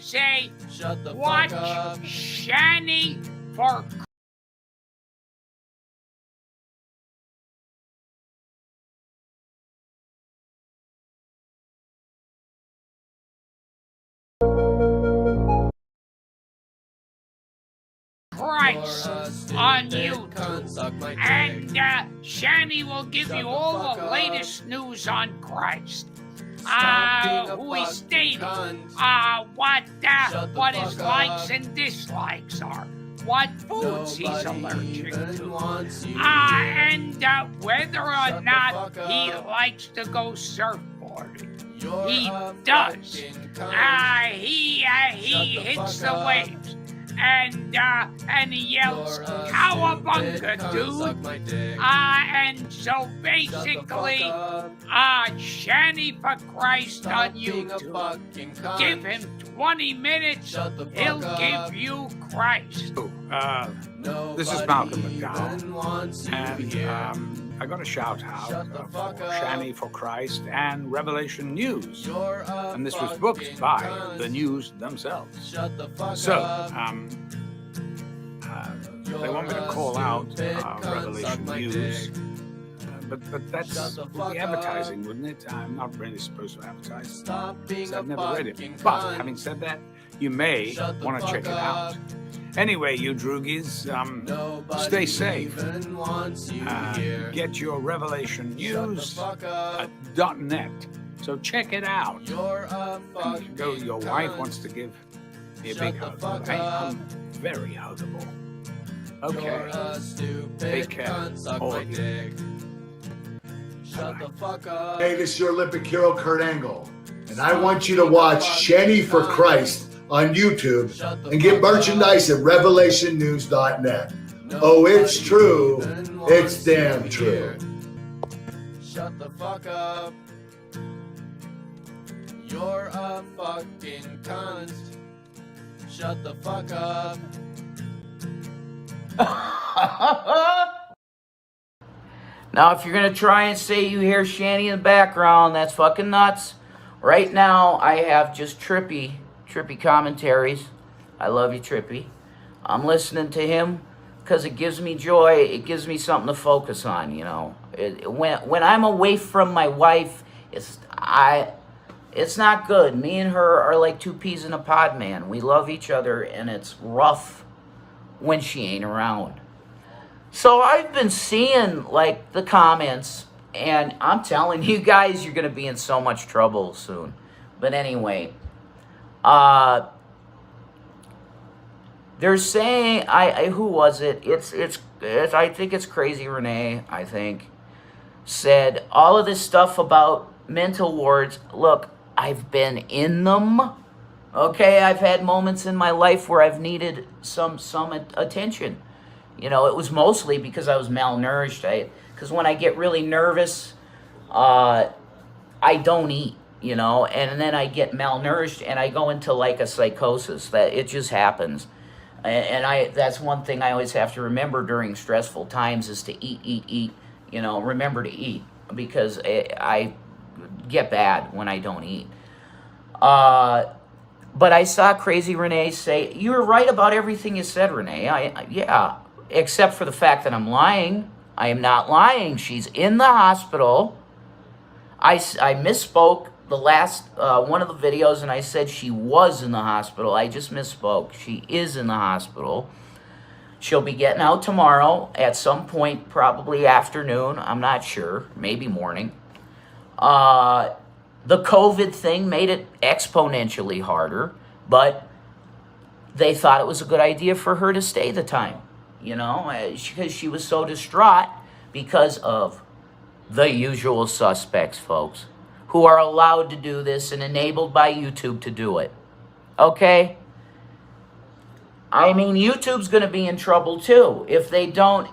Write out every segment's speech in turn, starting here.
say, watch Shani for Christ on YouTube. And Shani will give you all the latest news on Christ. Who he's dating, what his likes and dislikes are, what foods he's allergic to, and whether or not he likes to go surfboarding. He does. He hits the waves. And he yells, "Cowabunga, dude!" And so basically, Shani for Christ on YouTube. Give him 20 minutes, he'll give you Christ. This is Malcolm McDowell, and I got a shout out for Shani for Christ and Revelation News, and this was booked by the News themselves. So, they want me to call out Revelation News, but that's the advertising, wouldn't it? I'm not really supposed to advertise, because I've never read it. But having said that, you may want to check it out. Anyway, you droogies, stay safe. Get your Revelation News at .net. So check it out. And your wife wants to give me a big hug. I'm very huggable. Okay. Take care. All of you. Hey, this is your Olympic hero, Kurt Angle. And I want you to watch Shani for Christ on YouTube and get merchandise at revelationnews.net. Oh, it's true. It's damn true. Shut the fuck up. You're a fucking cunt. Shut the fuck up. Now, if you're going to try and say you hear Shani in the background, that's fucking nuts. Right now, I have just Trippy commentaries. I love you, Trippy. I'm listening to him because it gives me joy. It gives me something to focus on, you know. When I'm away from my wife, it's not good. Me and her are like two peas in a pod, man. We love each other, and it's rough when she ain't around. So I've been seeing, like, the comments, and I'm telling you guys, you're going to be in so much trouble soon. But anyway, they're saying, who was it? It's I think it's Crazy Renee, I think, said all of this stuff about mental wards. Look, I've been in them. Okay, I've had moments in my life where I've needed some attention. You know, it was mostly because I was malnourished. Because when I get really nervous, I don't eat, you know, and then I get malnourished and I go into like a psychosis. That it just happens. And that's one thing I always have to remember during stressful times is to eat, you know, remember to eat, because I get bad when I don't eat. But I saw Crazy Renee say, you were right about everything you said, Renee. Yeah, except for the fact that I'm lying. I am not lying. She's in the hospital. I misspoke the last one of the videos, and I said she was in the hospital. I just misspoke. She is in the hospital. She'll be getting out tomorrow at some point, probably afternoon. I'm not sure. Maybe morning. The COVID thing made it exponentially harder, but they thought it was a good idea for her to stay the time, you know, because she was so distraught because of the usual suspects, folks, who are allowed to do this and enabled by YouTube to do it. Okay? I mean, YouTube's going to be in trouble too if they don't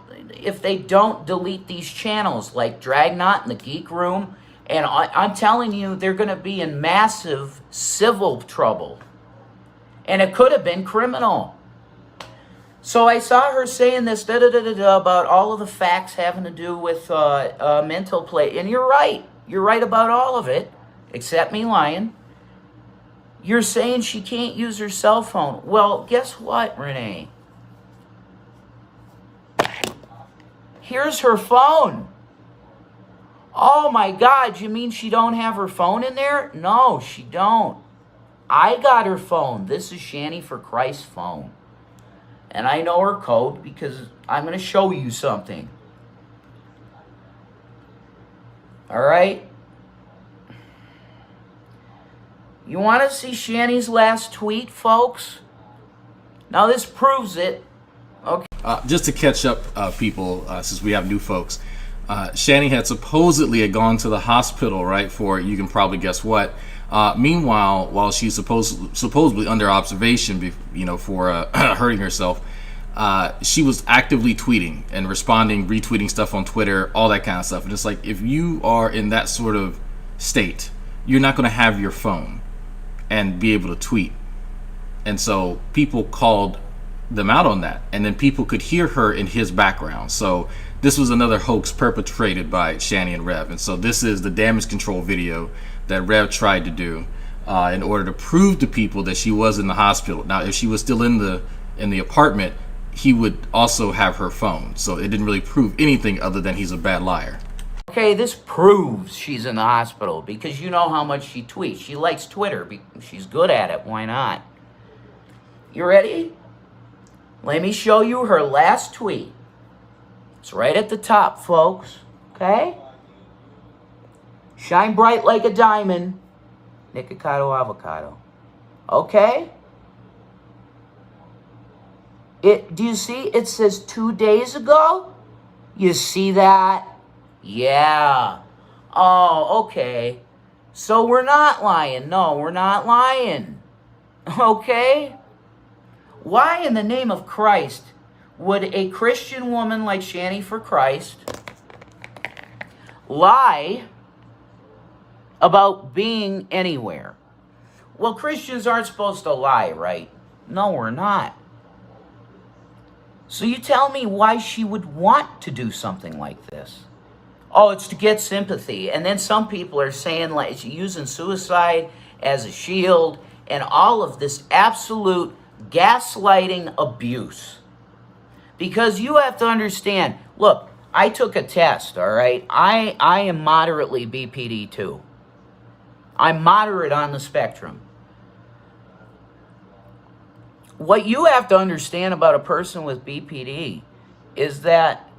delete these channels like Dragnauct and the Geek Room. And I'm telling you, they're going to be in massive civil trouble. And it could have been criminal. So I saw her saying this about all of the facts having to do with mental play. And you're right. You're right about all of it, except me lying. You're saying she can't use her cell phone. Well, guess what, Renee? Here's her phone. Oh my God, you mean she don't have her phone in there? No, she don't. I got her phone. This is Shanny for Christ's phone. And I know her code because I'm going to show you something. All right? You want to see Shanny's last tweet, folks? Now this proves it. Okay. Just to catch up, people, since we have new folks, Shanny had supposedly gone to the hospital, right, for, you can probably guess what. Meanwhile, while she's supposedly under observation, for hurting herself, she was actively tweeting and responding, retweeting stuff on Twitter, all that kind of stuff. And it's like, if you are in that sort of state, you're not going to have your phone and be able to tweet. And so people called them out on that, and then people could hear her in his background. So this was another hoax perpetrated by Shanny and Rev. And so this is the damage control video that Rev tried to do in order to prove to people that she was in the hospital. Now, if she was still in the apartment, he would also have her phone. So it didn't really prove anything other than he's a bad liar. Okay, this proves she's in the hospital because you know how much she tweets. She likes Twitter. She's good at it. Why not? You ready? Let me show you her last tweet. It's right at the top, folks. Okay? Shine bright like a diamond. Nikocado avocado. Okay? Do you see? It says 2 days ago. You see that? Yeah. Oh, okay. So we're not lying. No, we're not lying. Okay? Why in the name of Christ would a Christian woman like Shanny for Christ lie about being anywhere? Well, Christians aren't supposed to lie, right? No, we're not. So you tell me why she would want to do something like this. Oh, it's to get sympathy. And then some people are saying, like, using suicide as a shield and all of this absolute gaslighting abuse. Because you have to understand, look, I took a test, all right? I am moderately BPD too. I'm moderate on the spectrum. What you have to understand about a person with BPD is that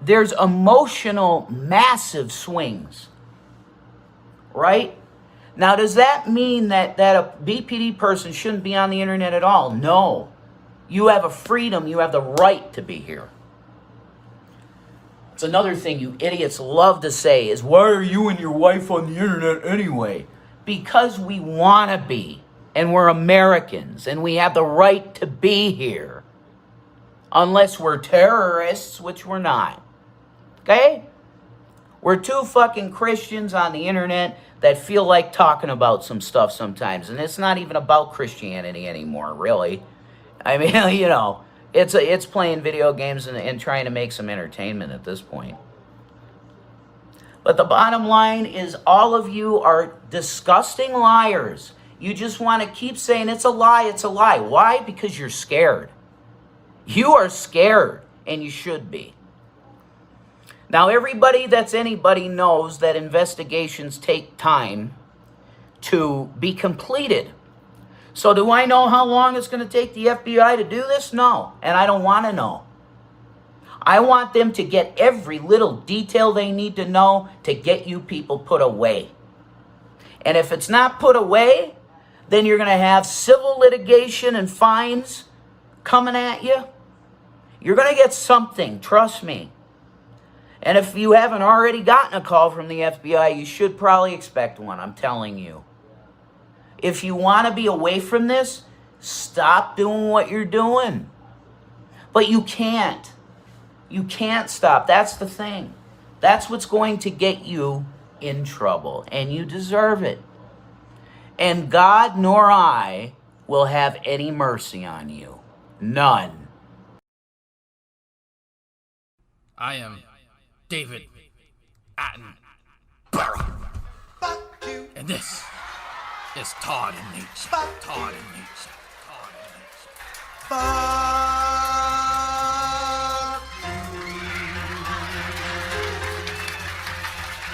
there's emotional massive swings, right? Now, does that mean that a BPD person shouldn't be on the internet at all? No. You have a freedom, you have the right to be here. It's another thing you idiots love to say is, why are you and your wife on the internet anyway? Because we want to be, and we're Americans, and we have the right to be here. Unless we're terrorists, which we're not. Okay? We're two fucking Christians on the internet that feel like talking about some stuff sometimes. And it's not even about Christianity anymore, really. I mean, you know, it's playing video games and trying to make some entertainment at this point. But the bottom line is all of you are disgusting liars. You just want to keep saying it's a lie, it's a lie. Why? Because you're scared. You are scared, and you should be. Now, everybody that's anybody knows that investigations take time to be completed. So do I know how long it's going to take the FBI to do this? No, and I don't want to know. I want them to get every little detail they need to know to get you people put away. And if it's not put away, then you're going to have civil litigation and fines coming at you. You're going to get something, trust me. And if you haven't already gotten a call from the FBI, you should probably expect one, I'm telling you. If you want to be away from this, stop doing what you're doing. But you can't. You can't stop. That's the thing. That's what's going to get you in trouble. And you deserve it. And God nor I will have any mercy on you. None. I am David Attenborough. And And this is Todd and Nate's. Todd and Nate's. Todd and Nate's.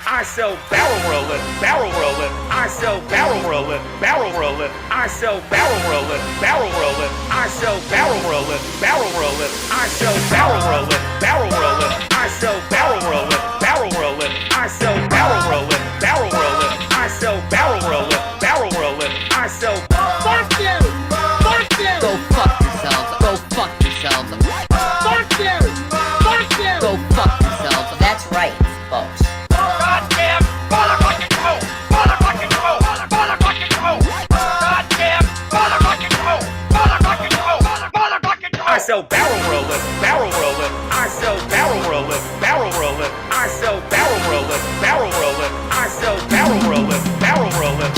I sell barrel rolling, barrel rolling. I sell barrel rolling, barrel rolling. I sell barrel rolling, barrel rolling. I sell barrel rolling, barrel rolling. I sell barrel rolling, barrel rolling. I sell barrel rolling, barrel rolling. I sell barrel rolling, barrel rolling. I sell barrel rolling, barrel rolling. I sell. Fuck you! Fuck you! Go fuck yourselves. Go fuck yourselves. Fuck you! Fuck you! Go fuck yourselves. That's right, folks. Goddamn motherfucking go! Motherfucking go! Motherfucking go! Goddamn motherfucking go! Motherfucking go! Motherfucking go! I sell barrel rolling, barrel rolling. I sell barrel rolling, barrel rolling. I sell barrel rolling, barrel rolling. I sell barrel rolling, barrel rolling.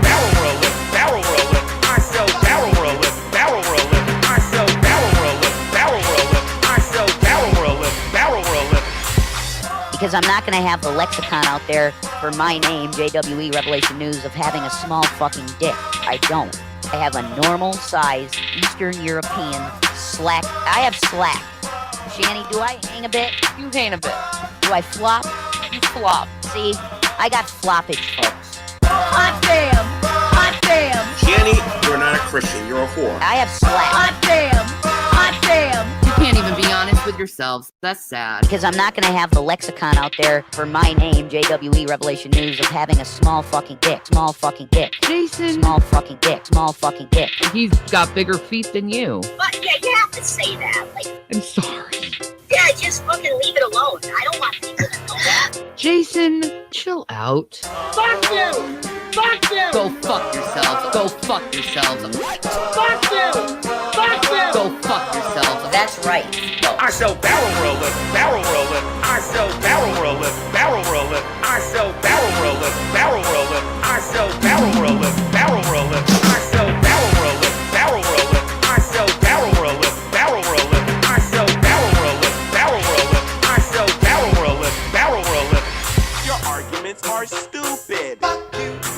Barrel rolling, barrel rolling. I sell barrel rolling, barrel rolling. I sell barrel rolling, barrel rolling. I sell barrel rolling, barrel rolling. Because I'm not going to have the lexicon out there for my name, JWE Revelation News, of having a small fucking dick. I don't. I have a normal size Eastern European slack. I have slack. Shanny, do I hang a bit? You hang a bit. Do I flop? You flop. See, I got floppage, folks. Hot damn! Hot damn! Shanny, you're not a Christian. You're a whore. I have slack. Hot damn! Hot damn! You can't even be honest with yourselves. That's sad. Because I'm not going to have the lexicon out there for my name, JWE Revelation News, of having a small fucking dick. Small fucking dick. Jason. Small fucking dick. Small fucking dick. He's got bigger feet than you. But yeah, you have to say that. Like, I'm sorry. yeah, just fucking leave it alone. I don't want people to know that. Jason, chill out. Fuck you! Fuck you! Go fuck yourselves. Go fuck yourselves. Fuck you! Fuck you! Go fuck yourselves. That's right, folks. I sell barrel rolling, barrel rolling. I sell barrel rolling, barrel rolling. I sell barrel rolling, barrel rolling. I sell barrel rolling, barrel rolling. I sell barrel rolling, barrel rolling. I sell barrel rolling, barrel rolling. I sell barrel rolling, barrel rolling. I sell barrel rolling, barrel rolling. Your arguments are stupid.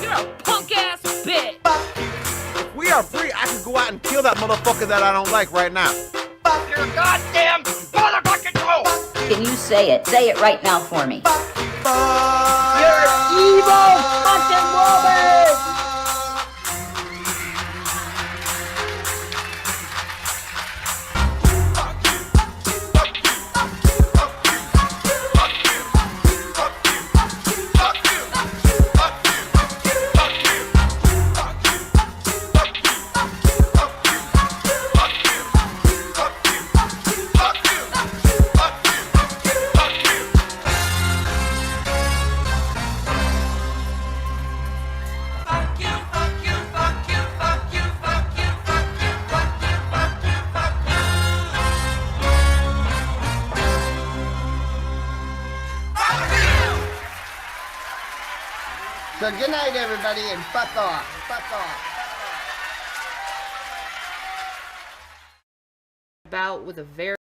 You're a punk ass bitch. If we are free, I can go out and kill that motherfucker that I don't like right now. Fuck your goddamn motherfucking go! Can you say it? Say it right now for me. You're evil fucking woman! So good night, everybody, and fuck off. Fuck off. About with a very.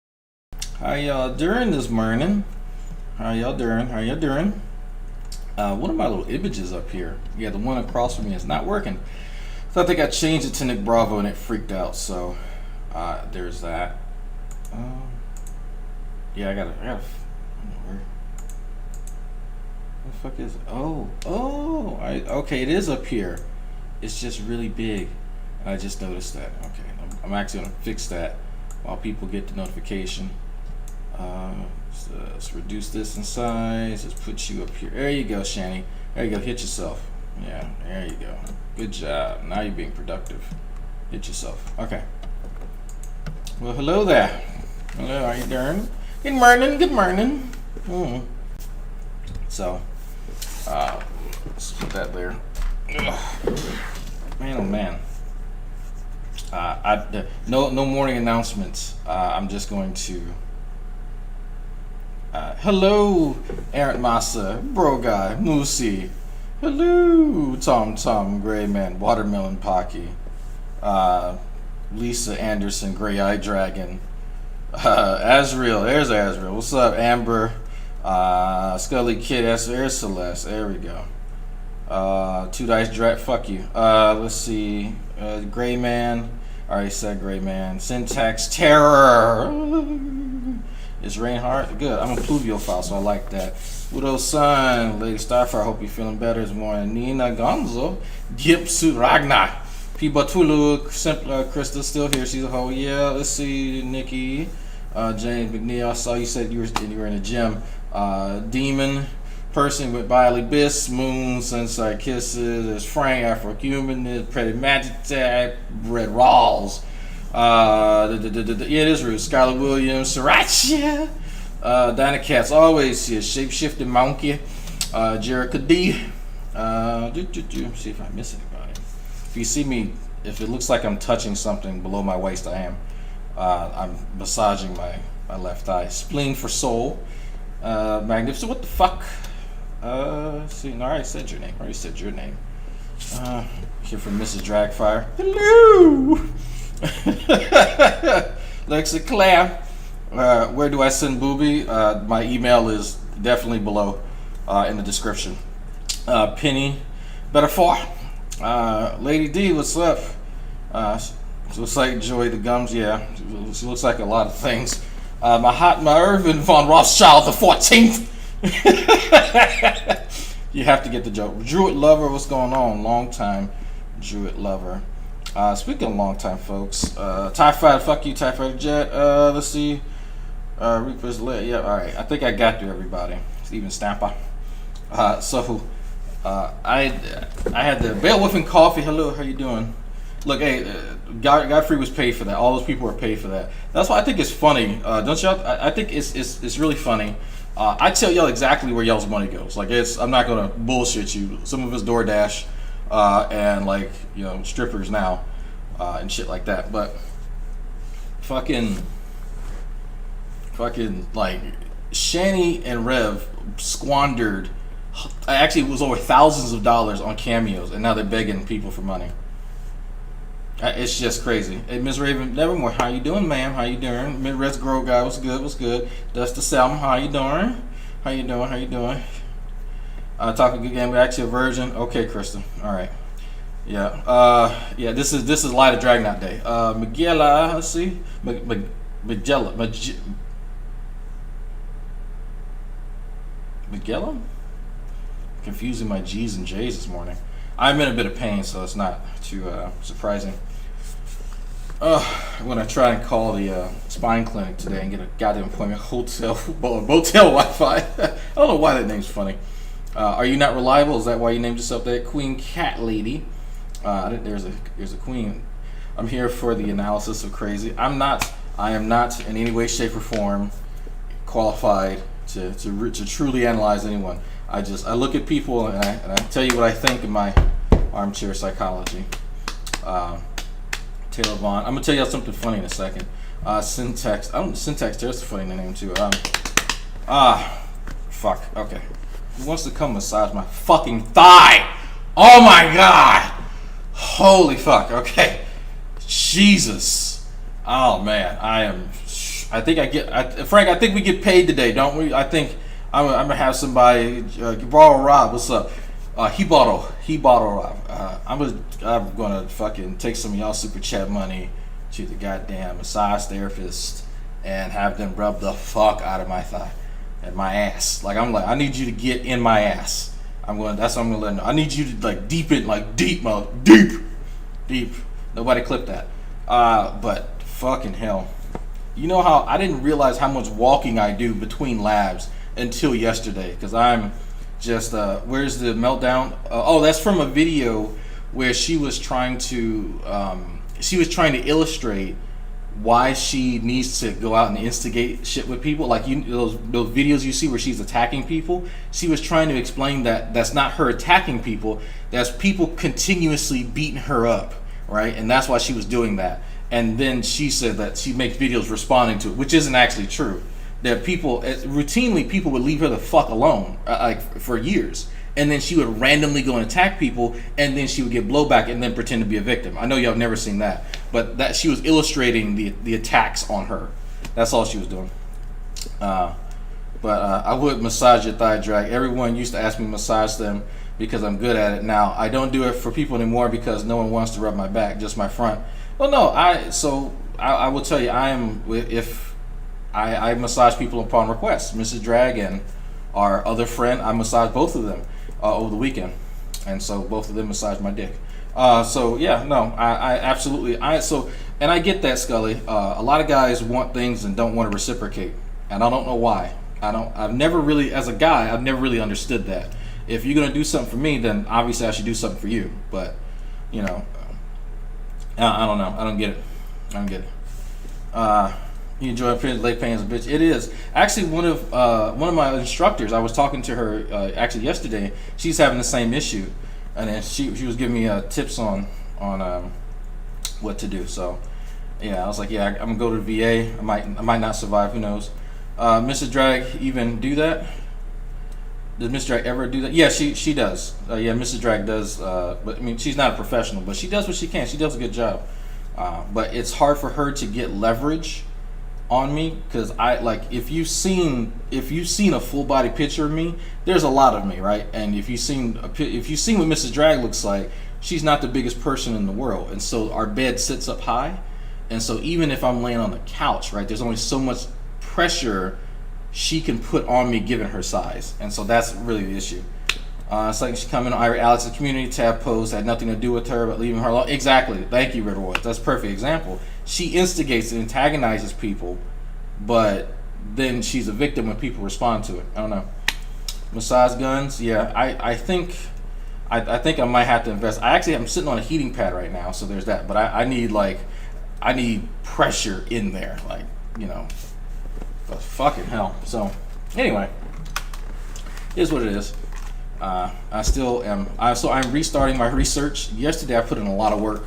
How y'all doing this morning? How y'all doing? How y'all doing? One of my little images up here. Yeah, the one across from me is not working. So I think I changed it to Nick Bravo and it freaked out. So there's that. Yeah, I gotta. Where the fuck is it? Okay, it is up here. It's just really big. And I just noticed that. Okay, I'm actually gonna fix that while people get the notification. So let's reduce this in size. Let's put you up here. There you go, Shanny. There you go. Hit yourself. Yeah, there you go. Good job. Now you're being productive. Hit yourself. Okay. Well, hello there. Hello, how you doing? Good morning. Good morning. So, let's put that there. Ugh. Man, oh man. No morning announcements. I'm just going to. Hello, Errant Massa, Bro Guy, Moosey. Hello, Tom, Gray Man, Watermelon Pocky, Lisa Anderson, Gray Eye Dragon, Azriel. There's Azriel. What's up, Amber? Scully Kid, there's Celeste. There we go. Two Dice Drag. Fuck you. Let's see. Gray Man. I already said Gray Man. Syntax Terror. Is Reinhardt good? I'm a pluviophile, so I like that. Widow Sun, Lady Starfire, I hope you're feeling better this morning. Nina Gonzo, Gipsu Ragnar, P. Batulu, Simpler, Krista still here, she's a hoe. Yeah, let's see, Nikki, James McNeil, I saw you said you were in the gym. Demon Person with Biley Biss, Moon, Sunset Kisses, there's Frank, Afro-Human, Pretty Magic Tag, Red Rawls. Yeah, it is Ruth. Scarlett Williams, Sriracha, Dinah Katz, always here. Shape-shifting Monkey, Jerica D. See if I miss anybody. If you see me, if it looks like I'm touching something below my waist, I am. I'm massaging my left eye. Spleen for Soul, Magnificent. What the fuck? See, no, I already said your name. Here from Mrs. Dragfire. Hello. Lexa Claire, where do I send Booby? My email is definitely below in the description. Penny, better far. Lady D, what's up? She looks like Joy the Gums, yeah. She looks like a lot of things. Mahatma Irvin von Rothschild the 14th. You have to get the joke. Druid Lover, what's going on? Long time, Druid Lover. Speaking of long time, folks, TIE Fighter, fuck you, TIE Fighter Jet. Let's see, Reaper's Lit. Yeah, all right. I think I got through everybody. Steven Stamper. I had the Beowulf and Coffee. Hello, how you doing? Look, hey, Godfrey was paid for that. All those people were paid for that. That's why I think it's funny. Don't y'all? I think it's really funny. I tell y'all exactly where y'all's money goes. Like, I'm not gonna bullshit you. Some of it's DoorDash. And like, you know, strippers now, and shit like that. But fucking like Shani and Rev squandered, actually it was over thousands of dollars on cameos, and now they're begging people for money. It's just crazy. Hey, Miss Raven Nevermore, how you doing, ma'am? How you doing? Midwest Grow guy, what's good? Dusty Salmon, how you doing? Talking good game, but actually a version. Okay, Krista. All right. Yeah. Yeah. This is Light of Dragnauct Day. Magella. Let's see. Magella. Confusing my G's and J's this morning. I'm in a bit of pain, so it's not too surprising. I'm gonna try and call the spine clinic today and get a goddamn appointment. Hotel Wi-Fi. I don't know why that name's funny. Are you not reliable? Is that why you named yourself that? Queen Cat Lady. There's a queen. I'm here for the analysis of crazy. I am not in any way, shape, or form qualified to truly analyze anyone. I look at people and I tell you what I think in my armchair psychology. Taylor Vaughn. I'm gonna tell you something funny in a second. Syntax. Syntax. There's a funny name too. Fuck. Okay. Who wants to come massage my fucking thigh? Oh my god! Holy fuck. Okay. Jesus. Oh man. Frank, I think we get paid today, don't we? I think I'm gonna have somebody. Borrow Rob, what's up? He bought Rob. I'm gonna fucking take some of y'all super chat money to the goddamn massage therapist and have them rub the fuck out of my thigh and my ass. I need you to get in my ass. That's what I'm gonna let them know. I need you to deep. Nobody clip that. But fucking hell. You know how I didn't realize how much walking I do between labs until yesterday, because I'm just where's the meltdown? That's from a video where she was trying to illustrate why she needs to go out and instigate shit with people, like those videos you see where she's attacking people. She was trying to explain that that's not her attacking people, that's people continuously beating her up, right? And that's why she was doing that. And then she said that she makes videos responding to it, which isn't actually true. That people routinely would leave her the fuck alone, for years, and then she would randomly go and attack people, and then she would get blowback and then pretend to be a victim. I know y'all have never seen that, but that she was illustrating the attacks on her. That's all she was doing. But I would massage your thigh, Drag. Everyone used to ask me to massage them because I'm good at it now. I don't do it for people anymore because no one wants to rub my back, just my front. Well, no, I will tell you, I massage people upon request. Mrs. Drag and our other friend, I massaged both of them over the weekend, and so both of them massaged my dick. So yeah, no, I absolutely, and I get that, Scully. A lot of guys want things and don't want to reciprocate, and I don't know why. I've never really, as a guy, I've never really understood that. If you're gonna do something for me, then obviously I should do something for you. But you know, I don't know. I don't get it. You enjoy late paying as a bitch. It is actually one of my instructors. I was talking to her actually yesterday. She's having the same issue, and then she was giving me tips on what to do. So yeah, I was like, yeah, I'm gonna go to the VA. I might not survive. Who knows? Mrs. Drag even do that? Does Mrs. Drag ever do that? Yeah, she does. Yeah, Mrs. Drag does. But I mean, she's not a professional, but she does what she can. She does a good job. But it's hard for her to get leverage on me, because if you've seen a full body picture of me, there's a lot of me, right? And if you've seen what Mrs. Drag looks like, she's not the biggest person in the world, and so our bed sits up high, and so even if I'm laying on the couch, right, there's only so much pressure she can put on me given her size, and so that's really the issue. It's like she come in on Alex's community tab post, had nothing to do with her but leaving her alone. Exactly. Thank you, Red Wars. That's a perfect example. She instigates and antagonizes people, but then she's a victim when people respond to it. I don't know. Massage guns, yeah. I think I might have to invest. I'm sitting on a heating pad right now, so there's that. But I need pressure in there, like, you know. But fucking hell. So anyway, here's what it is. I'm restarting my research. Yesterday I put in a lot of work.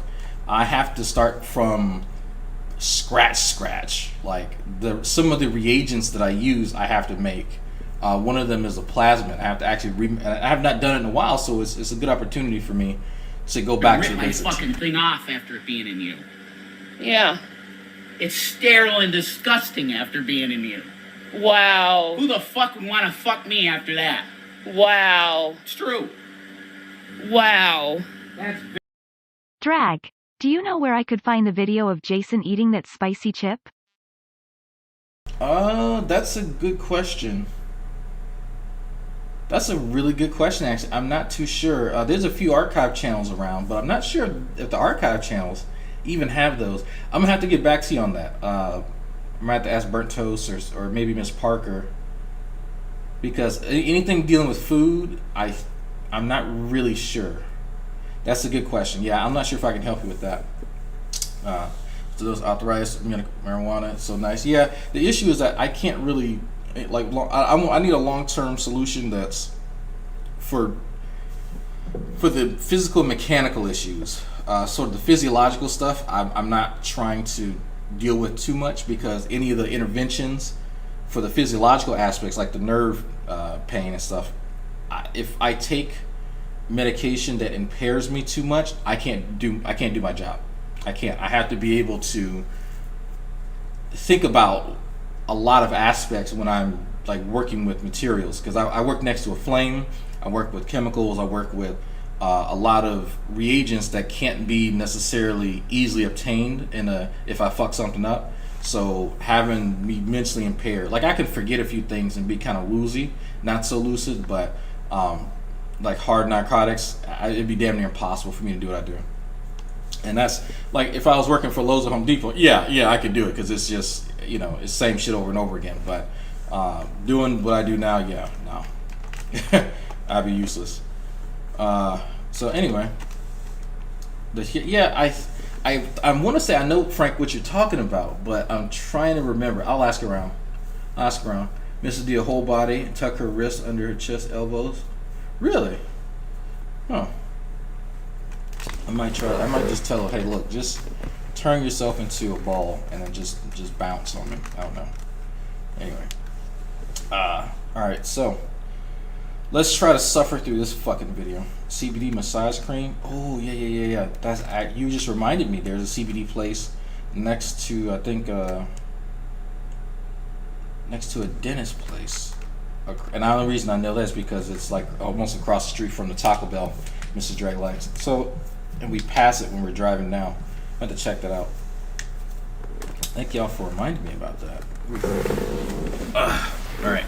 I have to start from scratch. Like some of the reagents that I use, I have to make. One of them is a plasmid. I have to actually I have not done it in a while, so it's a good opportunity for me to go back to the basics. Rip my fucking thing off after it being in you. Yeah. It's sterile and disgusting after being in you. Wow. Who the fuck would want to fuck me after that? Wow. It's true. Wow. Drag, do you know where I could find the video of Jason eating that spicy chip? That's a good question. That's a really good question, actually. I'm not too sure. There's a few archive channels around, but I'm not sure if the archive channels even have those. I'm gonna have to get back to you on that. I might have to ask Burnt Toast or maybe Miss Parker, because anything dealing with food, I'm not really sure. That's a good question. Yeah, I'm not sure if I can help you with that. So those authorized marijuana, so nice. Yeah, the issue is that I can't really I need a long-term solution that's for the physical and mechanical issues. Sort of the physiological stuff, I'm not trying to deal with too much, because any of the interventions for the physiological aspects, like the nerve pain and stuff, if I take medication that impairs me too much, I can't do my job. I can't. I have to be able to think about a lot of aspects when I'm like working with materials, because I work next to a flame, I work with chemicals, I work with a lot of reagents that can't be necessarily easily obtained if I fuck something up. So having me mentally impaired, like I can forget a few things and be kind of woozy, not so lucid, but like hard narcotics, it'd be damn near impossible for me to do what I do. And that's like if I was working for Lowe's or Home Depot, yeah, I could do it, because it's just, you know, it's same shit over and over again. But doing what I do now, yeah, no, I'd be useless. So anyway, I want to say I know, Frank, what you're talking about, but I'm trying to remember. I'll ask around. Mrs. D, a whole body, tuck her wrists under her chest, elbows. Really? Huh. I might just tell her, hey, look, just turn yourself into a ball and then just bounce on me. I don't know. Anyway. All right, so let's try to suffer through this fucking video. CBD massage cream. Oh, yeah. You just reminded me. There's a CBD place next to, I think, next to a dentist place. And the only reason I know that is because it's like almost across the street from the Taco Bell, Mrs. Dragnauct. So, and we pass it when we're driving now. I had to check that out. Thank y'all for reminding me about that. All right.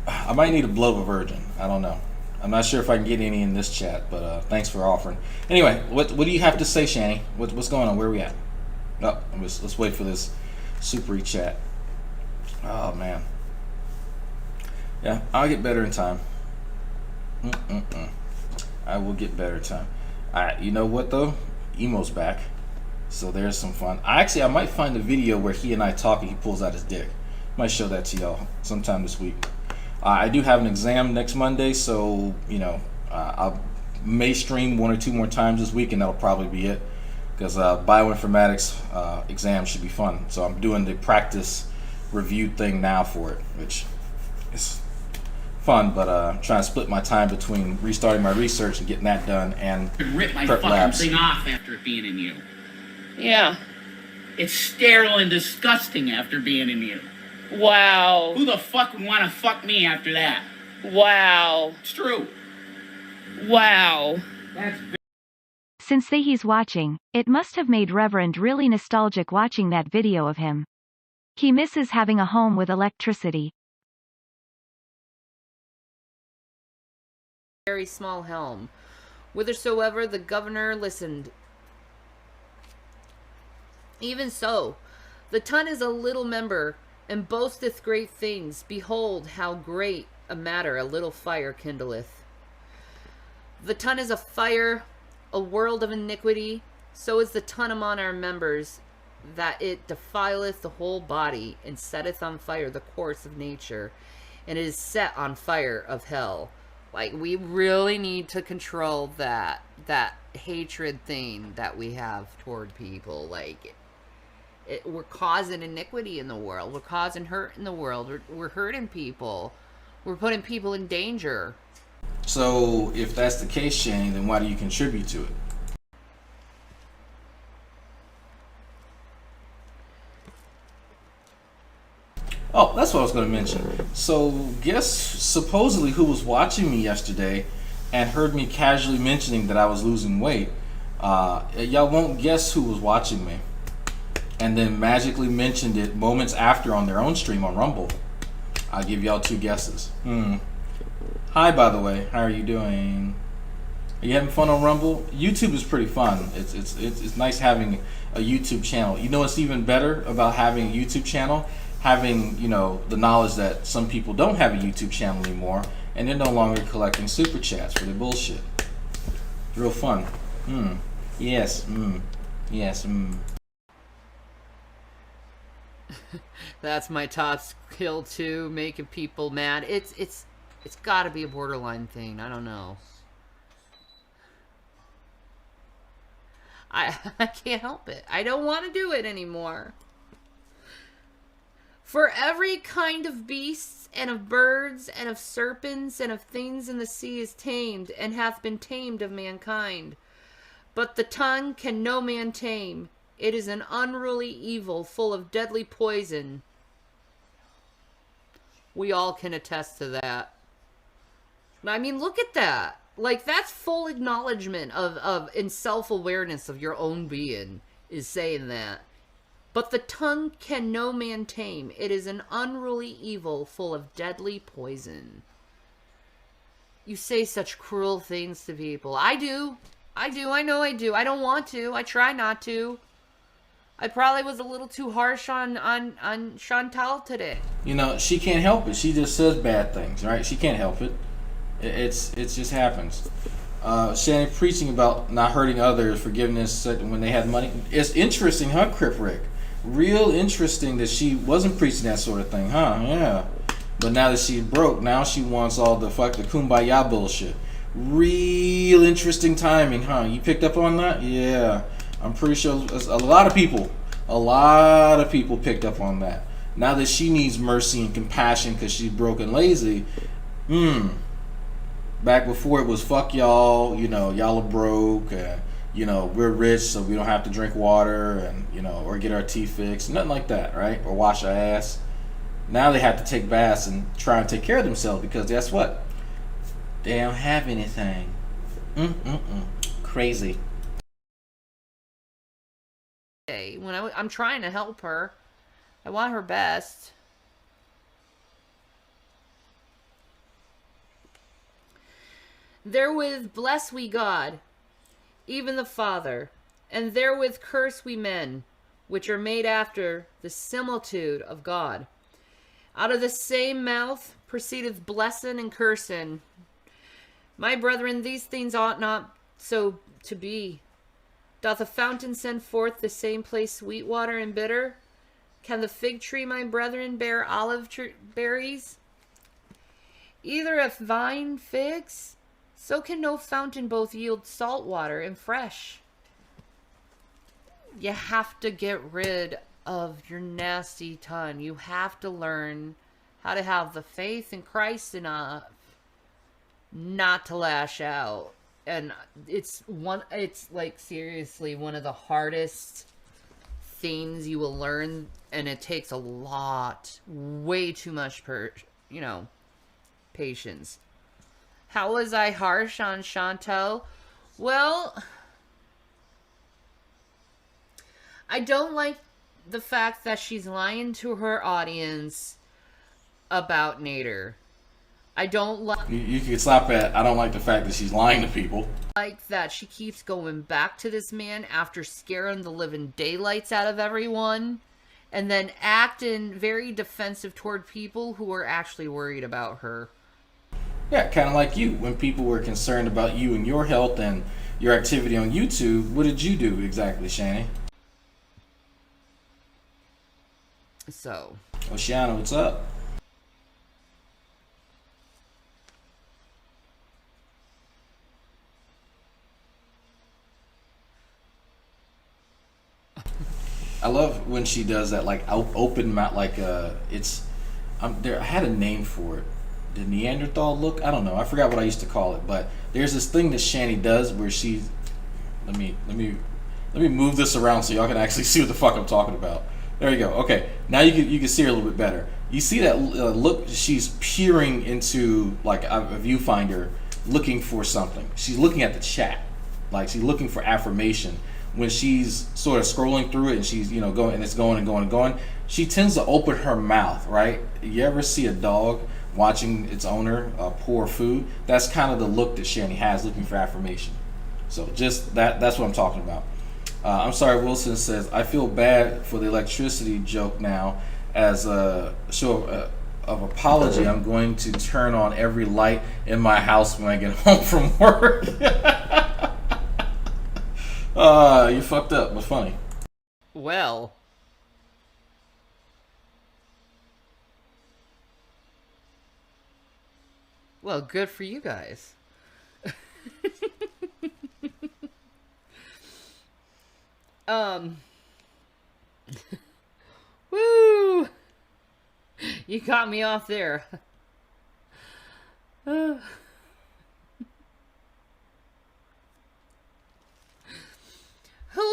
I might need a blow of a virgin. I don't know. I'm not sure if I can get any in this chat, but thanks for offering. Anyway, what do you have to say, Shani? What's going on? Where are we at? Oh, let's wait for this super chat. Oh man. Yeah, I'll get better in time. I will get better in time. All right, you know what though? Emo's back, so there's some fun. I might find a video where he and I talk and he pulls out his dick. Might show that to y'all sometime this week. I do have an exam next Monday, so I may stream 1 or 2 more times this week, and that'll probably be it. Because bioinformatics exam should be fun. So I'm doing the practice review thing now for it, which is fun. But I'm trying to split my time between restarting my research and getting that done and rip my prep fucking labs. thing off after it being in you. Yeah. It's sterile and disgusting after being in you. Wow. Who the fuck would want to fuck me after that? Wow. It's true. Wow. Since he's watching, it must have made Reverend really nostalgic watching that video of him. He misses having a home with electricity. Very small helm. Whithersoever the governor listened. Even so, the ton is a little member, and boasteth great things. Behold, how great a matter a little fire kindleth. The ton is a fire, a world of iniquity. So is the ton among our members, that it defileth the whole body, and setteth on fire the course of nature, and it is set on fire of hell. Like, we really need to control that hatred thing that we have toward people. Like, we're causing iniquity in the world. We're causing hurt in the world. We're hurting people. We're putting people in danger. So if that's the case, Shane, then why do you contribute to it? Oh, that's what I was going to mention. So guess supposedly who was watching me yesterday and heard me casually mentioning that I was losing weight. Y'all won't guess who was watching me. And then magically mentioned it moments after on their own stream on Rumble. I'll give y'all 2 guesses. Hi, by the way. How are you doing? Are you having fun on Rumble? YouTube is pretty fun. It's nice having a YouTube channel. You know what's even better about having a YouTube channel? Having, the knowledge that some people don't have a YouTube channel anymore, and they're no longer collecting super chats for their bullshit. It's real fun. Yes. Yes. That's my top skill too, making people mad. It's got to be a borderline thing. I don't know. I can't help it. I don't want to do it anymore. For every kind of beasts and of birds and of serpents and of things in the sea is tamed, and hath been tamed of mankind. But the tongue can no man tame. It is an unruly evil full of deadly poison. We all can attest to that. I mean, look at that. Like, that's full acknowledgement of and self-awareness of your own being is saying that. But the tongue can no man tame. It is an unruly evil full of deadly poison. You say such cruel things to people. I do. I know I do. I don't want to. I try not to. I probably was a little too harsh on Chantal today. She can't help it. She just says bad things, right? She can't help it. It just happens. Shannon preaching about not hurting others, forgiveness when they had money. It's interesting, huh, Crip Rick? Real interesting that she wasn't preaching that sort of thing, huh? Yeah. But now that she's broke, now she wants all the kumbaya bullshit. Real interesting timing, huh? You picked up on that? Yeah. I'm pretty sure a lot of people picked up on that. Now that she needs mercy and compassion because she's broke and lazy, back before it was fuck y'all, y'all are broke, and we're rich so we don't have to drink water and or get our teeth fixed, nothing like that, right? Or wash our ass. Now they have to take baths and try and take care of themselves because guess what? They don't have anything. Crazy. When I'm trying to help her, I want her best. Therewith bless we God, even the Father, and therewith curse we men, which are made after the similitude of God. Out of the same mouth proceedeth blessing and cursing. My brethren, these things ought not so to be. Doth a fountain send forth the same place sweet water and bitter? Can the fig tree, my brethren, bear olive berries? Either a vine figs? So can no fountain both yield salt water and fresh. You have to get rid of your nasty tongue. You have to learn how to have the faith in Christ enough not to lash out. And it's like seriously one of the hardest things you will learn, and it takes a lot, way too much patience. How was I harsh on Chantal? Well, I don't like the fact that she's lying to her audience about Nader. I don't like... You could stop at, I don't like the fact that she's lying to people. Like that she keeps going back to this man after scaring the living daylights out of everyone, and then acting very defensive toward people who are actually worried about her. Yeah, kind of like you. When people were concerned about you and your health and your activity on YouTube, what did you do exactly, Shani? So. Oceana, what's up? I love when she does that, like open mouth, like it's. There, I had a name for it. The Neanderthal look. I don't know. I forgot what I used to call it. But there's this thing that Shani does where she. Let me move this around so y'all can actually see what the fuck I'm talking about. There you go. Okay, now you can see her a little bit better. You see that look? She's peering into like a viewfinder, looking for something. She's looking at the chat, like she's looking for affirmation. When she's sort of scrolling through it and she's going and it's going and going and going, she tends to open her mouth, right? You ever see a dog watching its owner pour food? That's kind of the look that Shani has, looking for affirmation. So just that's what I'm talking about. I'm sorry, Wilson says, I feel bad for the electricity joke now. As a show of apology, I'm going to turn on every light in my house when I get home from work. You fucked up, but funny. Well. Well, good for you guys. Woo! You got me off there. Who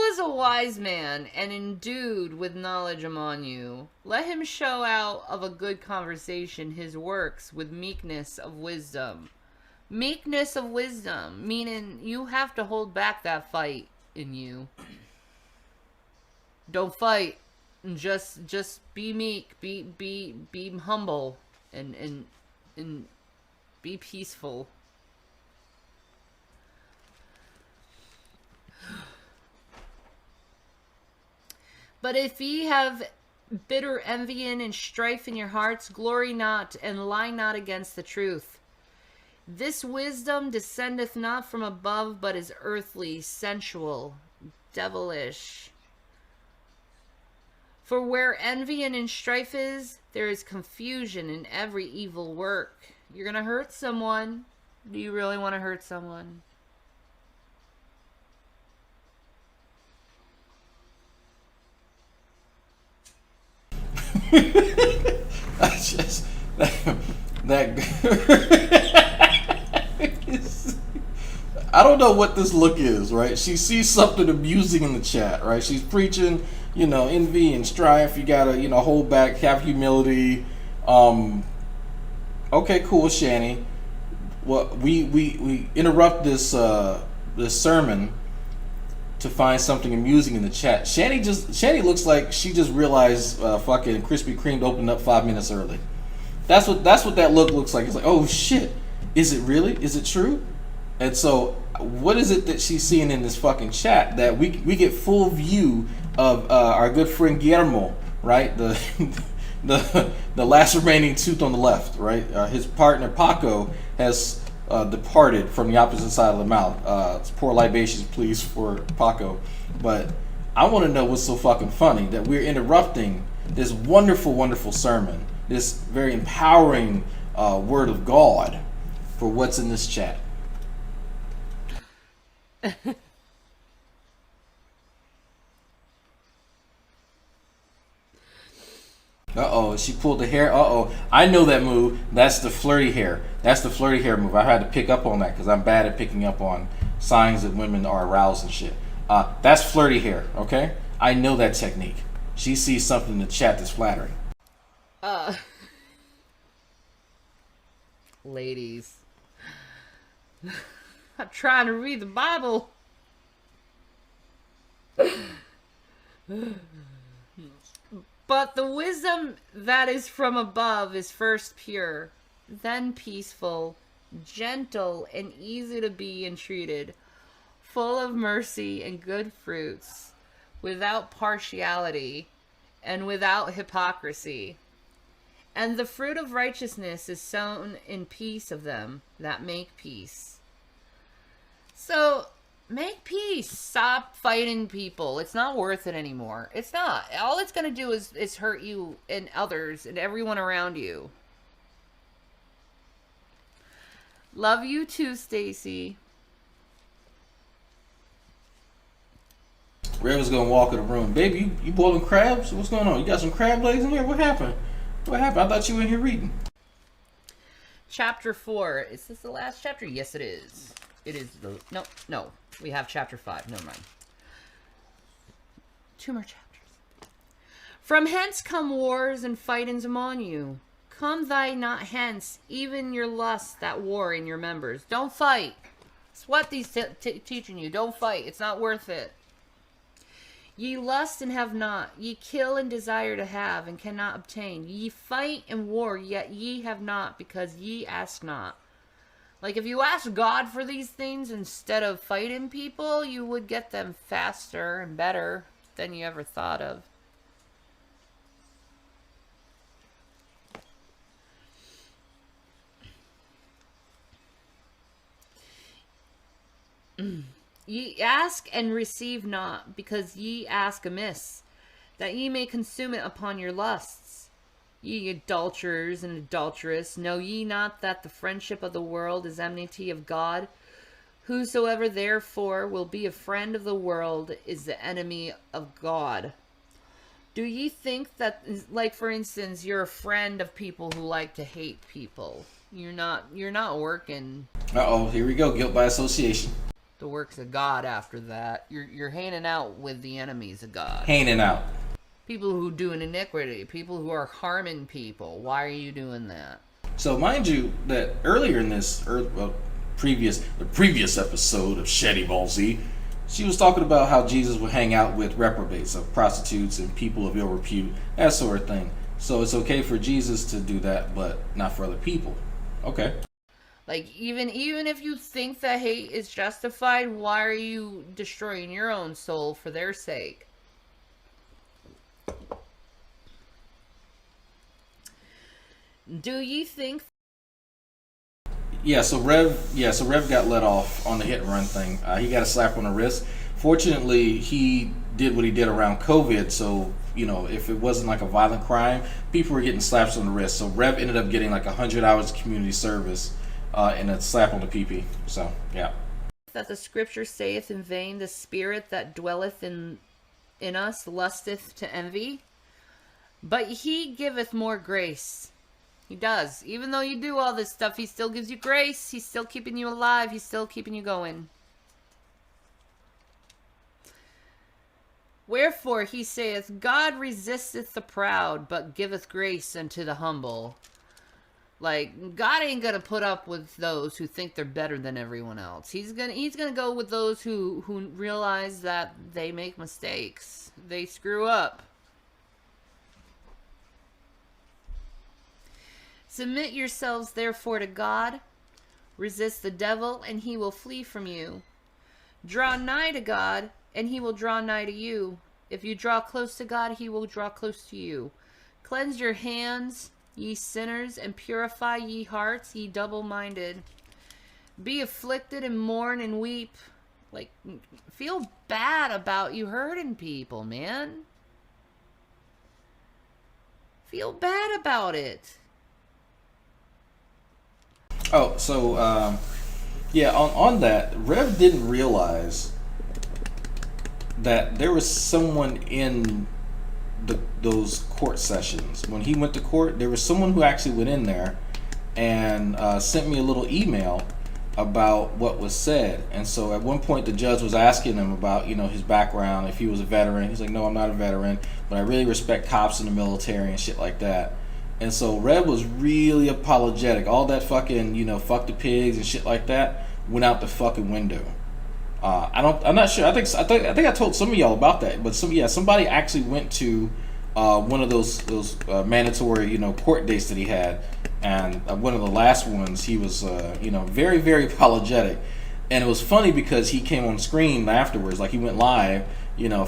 is a wise man and endued with knowledge among you? Let him show out of a good conversation his works with meekness of wisdom. Meekness of wisdom, meaning you have to hold back that fight in you. Don't fight. Just be meek, be humble, and be peaceful. But if ye have bitter envying and strife in your hearts, glory not, and lie not against the truth. This wisdom descendeth not from above, but is earthly, sensual, devilish. For where envying and strife is, there is confusion in every evil work. You're going to hurt someone. Do you really want to hurt someone? I just I don't know what this look is, right? She sees something amusing in the chat, right? She's preaching, envy and strife. You gotta, hold back, have humility, Okay, cool, Shani. Well, we interrupt this this sermon to find something amusing in the chat. Shani looks like she just realized fucking Krispy Kreme opened up 5 minutes early. That's what that look looks like. It's like, oh shit, is it really? Is it true? And so, what is it that she's seeing in this fucking chat that we get full view of our good friend Guillermo, right? The the last remaining tooth on the left, right? His partner Paco has departed from the opposite side of the mouth. Pour libations, please, for Paco. But I want to know what's so fucking funny that we're interrupting this wonderful, wonderful sermon, this very empowering word of God for what's in this chat. Uh-oh, she pulled the hair. Uh-oh, I know that move. That's the flirty hair. That's the flirty hair move. I had to pick up on that because I'm bad at picking up on signs that women are aroused and shit. That's flirty hair, okay? I know that technique. She sees something in the chat that's flattering. Ladies. I'm trying to read the Bible. But the wisdom that is from above is first pure, then peaceful, gentle, and easy to be entreated, full of mercy and good fruits, without partiality, and without hypocrisy. And the fruit of righteousness is sown in peace of them that make peace. So, make peace. Stop fighting people. It's not worth it anymore. It's not. All it's going to do is hurt you and others and everyone around you. Love you too, Stacy. Rev was gonna walk in the room. Baby, you boiling crabs? What's going on? You got some crab legs in here? What happened? What happened? I thought you were in here reading. Chapter 4. Is this the last chapter? Yes, it is. It is the... No. We have chapter 5. Never mind. 2 more chapters. From hence come wars and fightings among you. Come thy not hence, even your lust that war in your members. Don't fight. It's what these teaching you. Don't fight. It's not worth it. Ye lust and have not. Ye kill and desire to have and cannot obtain. Ye fight and war, yet ye have not, because ye ask not. Like, if you ask God for these things instead of fighting people, you would get them faster and better than you ever thought of. Ye ask and receive not, because ye ask amiss, that ye may consume it upon your lusts. Ye adulterers and adulteress, know ye not that the friendship of the world is enmity of God? Whosoever therefore will be a friend of the world is the enemy of God. Do ye think that, like, for instance, you're a friend of people who like to hate people? You're not working. Uh-oh, here we go. Guilt by association. The works of God after that. You're hanging out with the enemies of God. Hanging out. People who do an iniquity. People who are harming people. Why are you doing that? So mind you that earlier in this, the previous episode of Sheddy Ball Z, she was talking about how Jesus would hang out with reprobates, of prostitutes and people of ill repute, that sort of thing. So it's okay for Jesus to do that, but not for other people. Okay. Like, even if you think that hate is justified, why are you destroying your own soul for their sake? Do ye think... So Rev got let off on the hit and run thing. He got a slap on the wrist. Fortunately, he did what he did around COVID, so, if it wasn't like a violent crime, people were getting slaps on the wrist. So Rev ended up getting like 100 hours of community service and a slap on the PP. So, yeah. That the scripture saith in vain, the spirit that dwelleth in us lusteth to envy, but he giveth more grace. He does. Even though you do all this stuff, he still gives you grace. He's still keeping you alive. He's still keeping you going. Wherefore he saith, God resisteth the proud, but giveth grace unto the humble. Like, God ain't gonna put up with those who think they're better than everyone else. He's gonna go with those who realize that they make mistakes. They screw up. Submit yourselves therefore to God. Resist the devil, and he will flee from you. Draw nigh to God, and he will draw nigh to you. If you draw close to God, he will draw close to you. Cleanse your hands, ye sinners, and purify ye hearts, ye double-minded. Be afflicted and mourn and weep. Like, feel bad about you hurting people, man. Feel bad about it. Oh, so, yeah, on that, Rev didn't realize that there was someone in those court sessions. When he went to court, there was someone who actually went in there and sent me a little email about what was said. And so at one point the judge was asking him about, his background, if he was a veteran. He's like, no, I'm not a veteran, but I really respect cops in the military and shit like that. And so Red was really apologetic. All that fucking, fuck the pigs and shit like that went out the fucking window. I'm not sure. I think I told some of y'all about that. But somebody actually went to one of those mandatory, court dates that he had, and one of the last ones, he was, very, very apologetic. And it was funny because he came on screen afterwards, like he went live,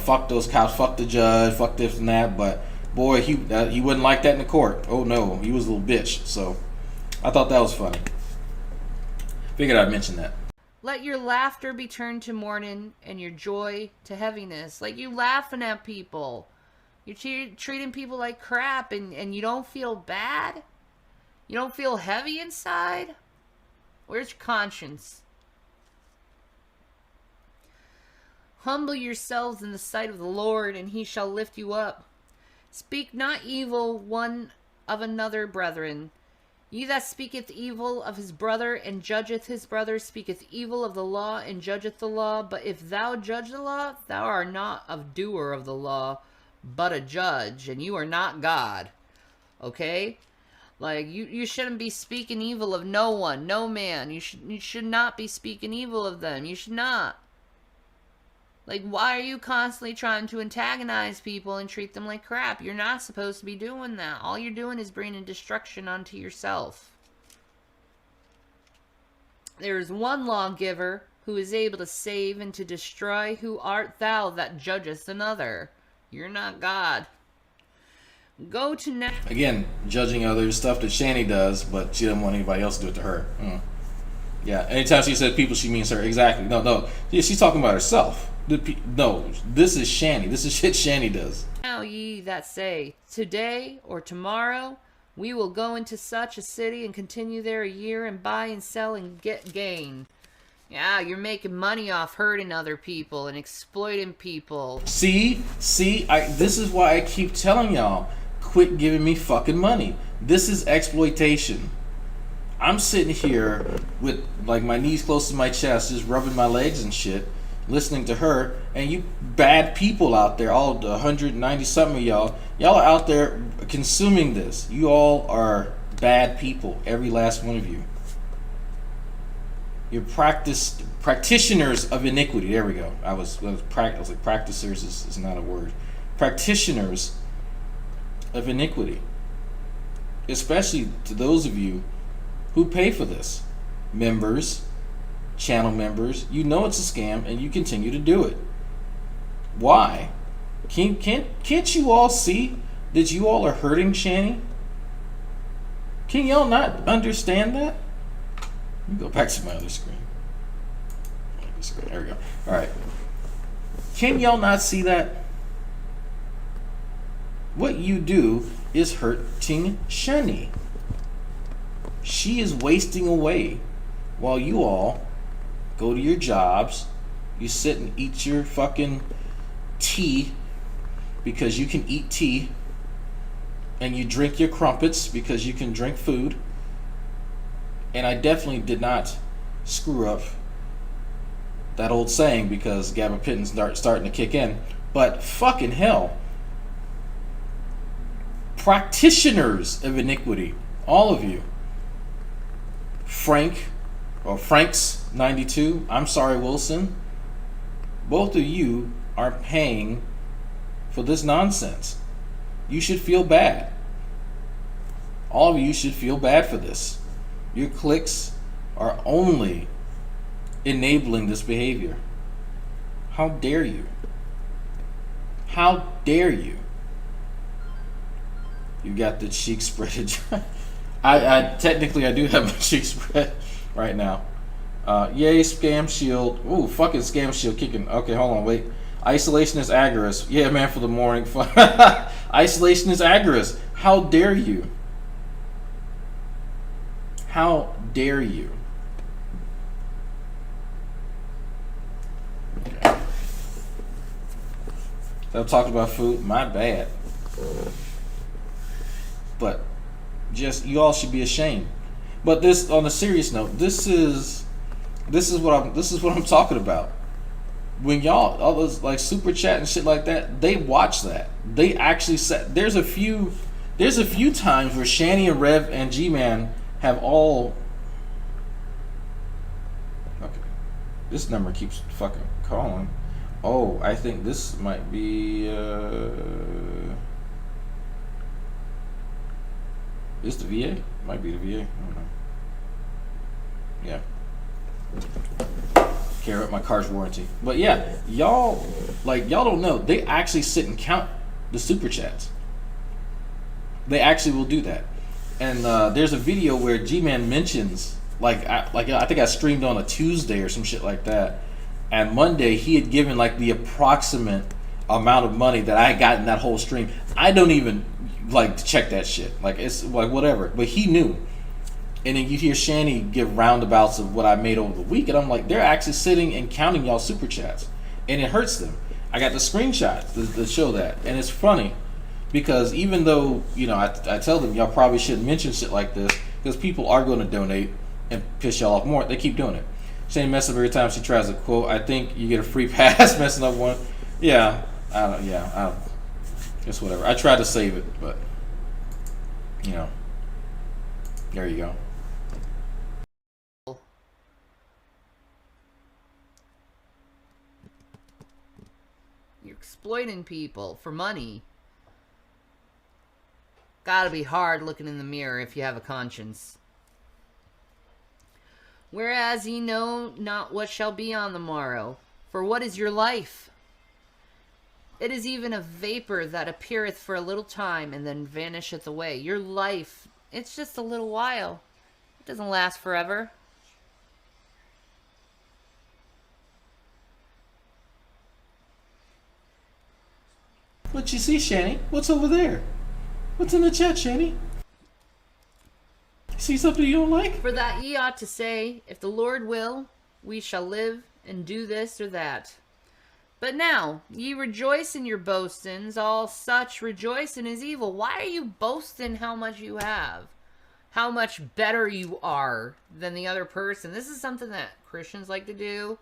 fuck those cops, fuck the judge, fuck this and that. But boy, he wouldn't like that in the court. Oh no, he was a little bitch. So I thought that was funny. Figured I'd mention that. Let your laughter be turned to mourning and your joy to heaviness. Like, you laughing at people. You're treating people like crap and you don't feel bad? You don't feel heavy inside? Where's your conscience? Humble yourselves in the sight of the Lord, and he shall lift you up. Speak not evil one of another, brethren. He that speaketh evil of his brother and judgeth his brother speaketh evil of the law and judgeth the law. But if thou judge the law, thou art not a doer of the law, but a judge, and you are not God. Okay? Like, you shouldn't be speaking evil of no one, no man. You should not be speaking evil of them. You should not. Like, why are you constantly trying to antagonize people and treat them like crap? You're not supposed to be doing that. All you're doing is bringing destruction onto yourself. There is one lawgiver who is able to save and to destroy. Who art thou that judgest another? You're not God. Go to now. Again, judging others, stuff that Shani does, but she doesn't want anybody else to do it to her. Yeah, anytime she says people, she means her. Exactly. No. Yeah, she's talking about herself. No, this is Shani. This is shit Shani does. Now ye that say, today or tomorrow, we will go into such a city and continue there a year and buy and sell and get gain. Yeah, you're making money off hurting other people and exploiting people. See, this is why I keep telling y'all, quit giving me fucking money. This is exploitation. I'm sitting here with like my knees close to my chest, just rubbing my legs and shit, listening to her, and you bad people out there, all the 190 something of y'all are out there consuming this. You all are bad people, every last one of you. You're practitioners of iniquity. There we go. I was like practicers is not a word. Practitioners of iniquity, especially to those of you who pay for this, members, channel members. You know it's a scam and you continue to do it. Why? Can't you all see that you all are hurting Shani? Can y'all not understand that? Let me go back to my other screen. There we go. All right. Can y'all not see that? What you do is hurting Shani. She is wasting away while you all go to your jobs. You sit and eat your fucking tea because you can eat tea, and you drink your crumpets because you can drink food. And I definitely did not screw up that old saying because gabapentin's starting to kick in. But fucking hell. Practitioners of iniquity, all of you. Frank, or Frank's 92, I'm sorry Wilson, both of you are paying for this nonsense. You should feel bad. All of you should feel bad for this. Your clicks are only enabling this behavior. How dare you? How dare you? You got the cheek spread. I technically I do have my cheek spread right now. Yay, Scam Shield. Ooh, fucking Scam Shield kicking. Okay, hold on, wait. Isolation is Agorist. Yeah, man, for the morning fun. Isolation is Agorist. How dare you? How dare you? I'm talking about food. My bad. But just you all should be ashamed. But this, on a serious note, this is what I'm talking about. When y'all all those like super chat and shit like that, they watch that. They actually said there's a few times where Shani and Rev and G-Man have all. Okay, this number keeps fucking calling. Oh, I think this might be. Is the VA? Might be the VA. I don't know. Yeah. Care up my car's warranty. But yeah, y'all don't know. They actually sit and count the super chats. They actually will do that. And there's a video where G-Man mentions I think I streamed on a Tuesday or some shit like that. And Monday he had given like the approximate amount of money that I got in that whole stream. I don't even like to check that shit. Like it's like whatever. But he knew. And then you hear Shani give roundabouts of what I made over the week, and I'm like, they're actually sitting and counting y'all super chats, and it hurts them. I got the screenshots that show that, and it's funny because even though I tell them y'all probably shouldn't mention shit like this because people are going to donate and piss y'all off more, they keep doing it. Shani messes up every time she tries to quote. I think you get a free pass messing up one. Yeah, I don't. It's whatever. I tried to save it, but there you go. You're exploiting people for money. Gotta be hard looking in the mirror if you have a conscience. Whereas ye know not what shall be on the morrow, for what is your life? It is even a vapor that appeareth for a little time and then vanisheth away. Your life, it's just a little while. It doesn't last forever. What you see, Shani? What's over there? What's in the chat, Shani? See something you don't like? For that ye ought to say, if the Lord will, we shall live and do this or that. But now, ye rejoice in your boastings, all such rejoice in his evil. Why are you boasting how much you have? How much better you are than the other person? This is something that Christians like to do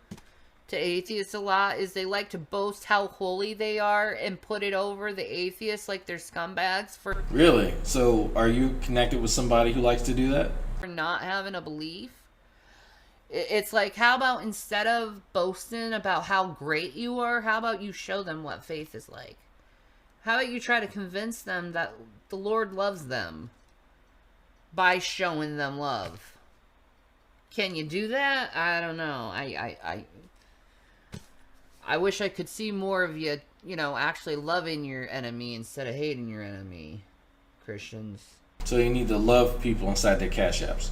to atheists a lot, is they like to boast how holy they are and put it over the atheists like they're scumbags for... Really? So, are you connected with somebody who likes to do that? For not having a belief? It's like, how about instead of boasting about how great you are, how about you show them what faith is like? How about you try to convince them that the Lord loves them by showing them love? Can you do that? I don't know. I wish I could see more of you, actually loving your enemy instead of hating your enemy, Christians. So you need to love people inside their cash apps.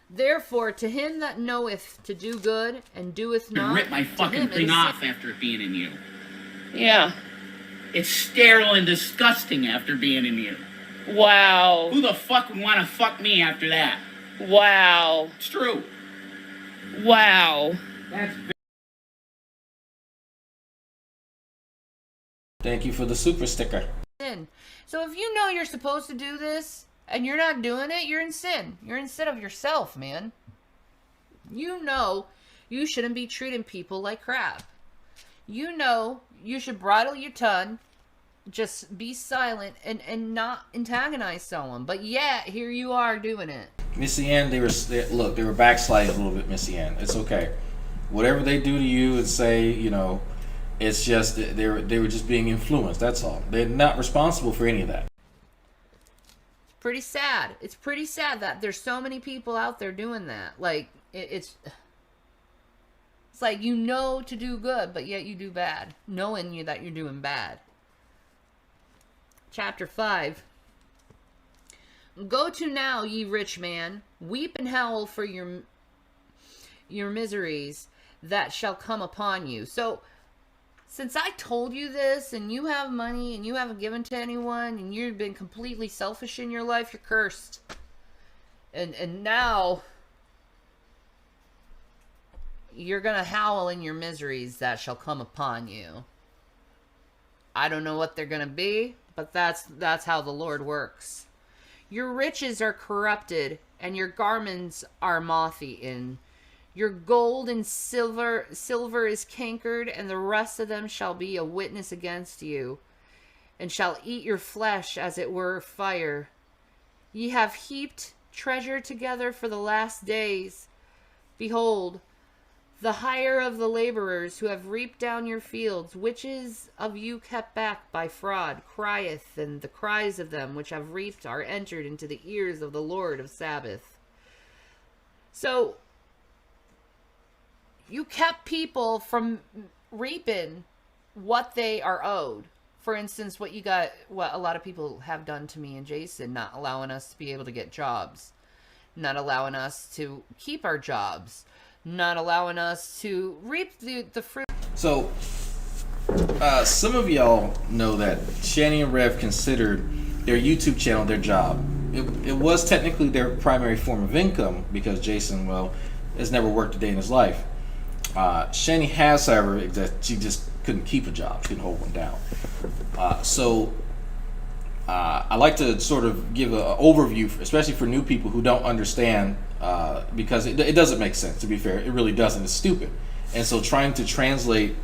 Therefore, to him that knoweth to do good and doeth not... Rip my fucking thing off after it being in you. Yeah. It's sterile and disgusting after being in you. Wow. Who the fuck would want to fuck me after that? Wow. It's true. Wow. That's... Thank you for the super sticker. So if you know you're supposed to do this, and you're not doing it, you're in sin. You're in sin of yourself, man. You know You shouldn't be treating people like crap. You know you should bridle your tongue, just be silent, and not antagonize someone. But yet, here you are doing it. Missy Ann, they were backsliding a little bit, Missy Ann. It's okay. Whatever they do to you and say, you know, it's just they were just being influenced. That's all. They're not responsible for any of that. Pretty sad. It's pretty sad that there's so many people out there doing that. Like, it's like, you know to do good, but yet you do bad, knowing you that you're doing bad. Chapter 5. Go to now, ye rich man, weep and howl for your miseries that shall come upon you. So, since I told you this, and you have money, and you haven't given to anyone, and you've been completely selfish in your life, you're cursed. And now, you're gonna howl in your miseries that shall come upon you. I don't know what they're gonna be, but that's how the Lord works. Your riches are corrupted, and your garments are moth-eaten. Your gold and silver is cankered, and the rest of them shall be a witness against you, and shall eat your flesh as it were fire. Ye have heaped treasure together for the last days. Behold, the hire of the laborers who have reaped down your fields, which is of you kept back by fraud, crieth, and the cries of them which have reaped are entered into the ears of the Lord of Sabaoth. So, you kept people from reaping what they are owed. For instance, what a lot of people have done to me and Jason, not allowing us to be able to get jobs, not allowing us to keep our jobs, not allowing us to reap the fruit. So, some of y'all know that Shanny and Rev considered their YouTube channel their job. It was technically their primary form of income because Jason, well, has never worked a day in his life. Shanny has, however, that she just couldn't keep a job. She couldn't hold one down. I like to sort of give an overview, especially for new people who don't understand, because it doesn't make sense, to be fair. It really doesn't. It's stupid. And so trying to translate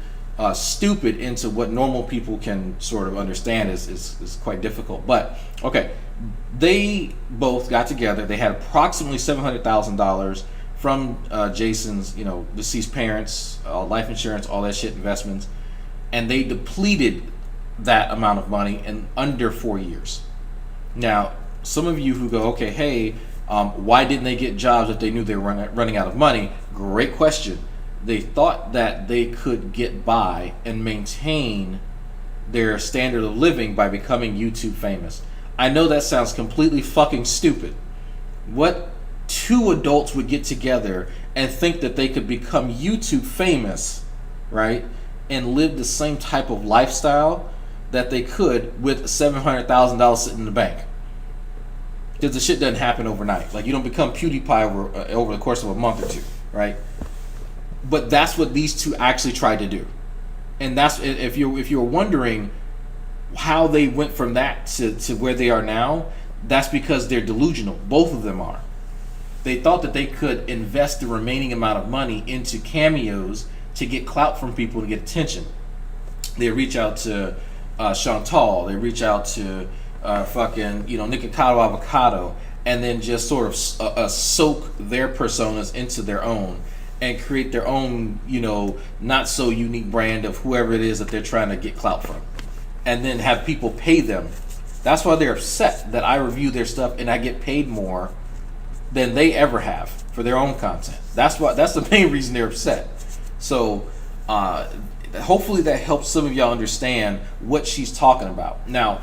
stupid into what normal people can sort of understand is quite difficult. But, okay, they both got together. They had approximately $700,000 from Jason's, deceased parents, life insurance, all that shit, investments. And they depleted that amount of money in under 4 years. Now, some of you who go, okay, hey, why didn't they get jobs if they knew they were running out of money? Great question. They thought that they could get by and maintain their standard of living by becoming YouTube famous. I know that sounds completely fucking stupid. What two adults would get together and think that they could become YouTube famous, right, and live the same type of lifestyle that they could with $700,000 sitting in the bank? Because the shit doesn't happen overnight. Like, you don't become PewDiePie over the course of a month or two, right? But that's what these two actually tried to do. And that's, if you're wondering how they went from that to where they are now, that's because they're delusional. Both of them are. They thought that they could invest the remaining amount of money into cameos to get clout from people and get attention. They reach out to Chantal, they reach out to Nikocado Avocado, and then just sort of soak their personas into their own and create their own, not so unique brand of whoever it is that they're trying to get clout from, and then have people pay them. That's why they're upset that I review their stuff and I get paid more than they ever have for their own content. That's the main reason they're upset. So hopefully that helps some of y'all understand what she's talking about. Now,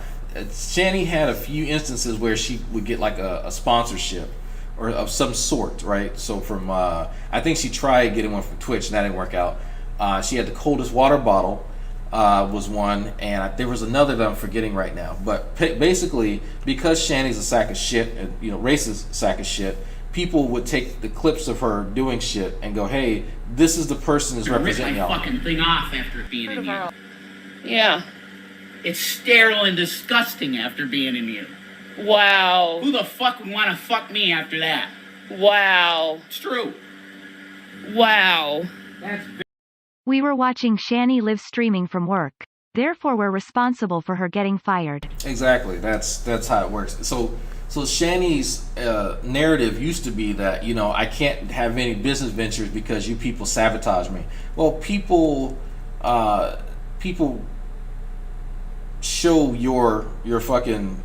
Shanny had a few instances where she would get like a sponsorship or of some sort, right? So from I think she tried getting one from Twitch and that didn't work out. She had the coldest water bottle was one, and there was another that I'm forgetting right now. But basically, because Shanny's a sack of shit, and racist sack of shit, people would take the clips of her doing shit and go, "Hey, this is the person who's representing y'all." Rip my fucking thing off after being in you. Yeah. It's sterile and disgusting after being in you. Wow. Who the fuck would want to fuck me after that? Wow. It's true. Wow. We were watching Shani live streaming from work. Therefore, we're responsible for her getting fired. Exactly. That's how it works. So Shani's narrative used to be that, you know, I can't have any business ventures because you people sabotage me. Well, people show your fucking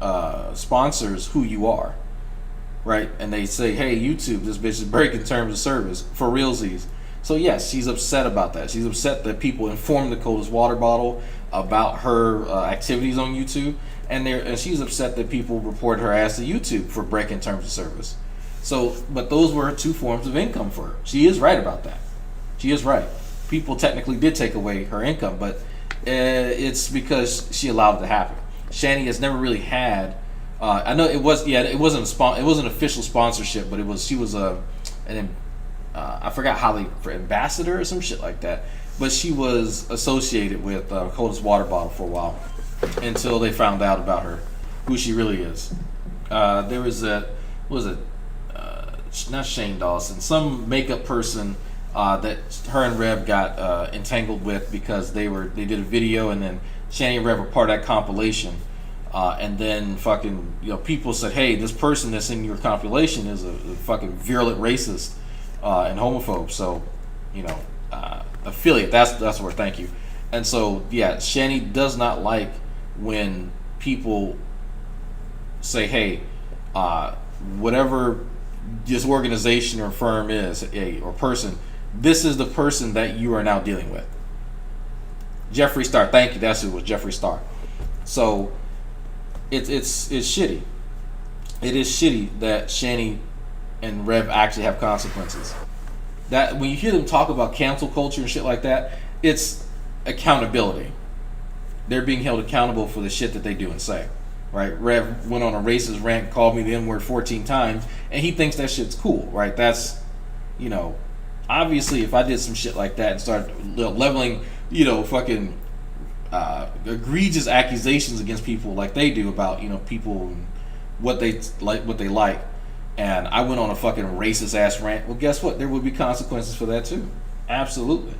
sponsors who you are, right? And they say, hey, YouTube, this bitch is breaking terms of service for realsies. So yes, she's upset about that. She's upset that people informed the Coldest Water Bottle about her activities on YouTube, and she's upset that people reported her ass to YouTube for breaking terms of service. So, but those were two forms of income for her. She is right about that. She is right. People technically did take away her income, but it's because she allowed it to happen. Shani has never really had. I know it wasn't an official sponsorship, but she was I forgot how for ambassador or some shit like that. But she was associated with Coldest Water Bottle for a while until they found out about her, who she really is. There was not Shane Dawson, some makeup person that her and Rev got entangled with because they did a video, and then Shani and Rev were part of that compilation. And then fucking, you know, people said, hey, this person that's in your compilation is a fucking virulent racist and homophobe. So, you know, affiliate, that's where, thank you. And so, yeah, Shani does not like when people say, hey, whatever this organization or firm is, or person, this is the person that you are now dealing with. Jeffree Star, thank you, that's who it was, Jeffree Star. So it's shitty. It is shitty that Shani and Rev actually have consequences. That when you hear them talk about cancel culture and shit like that, it's accountability. They're being held accountable for the shit that they do and say. Right? Rev went on a racist rant, called me the N-word 14 times, and he thinks that shit's cool, right? That's, you know, obviously if I did some shit like that and started leveling, you know, fucking egregious accusations against people like they do about, you know, people and what they like, and I went on a fucking racist ass rant, well, guess what? There would be consequences for that too. Absolutely.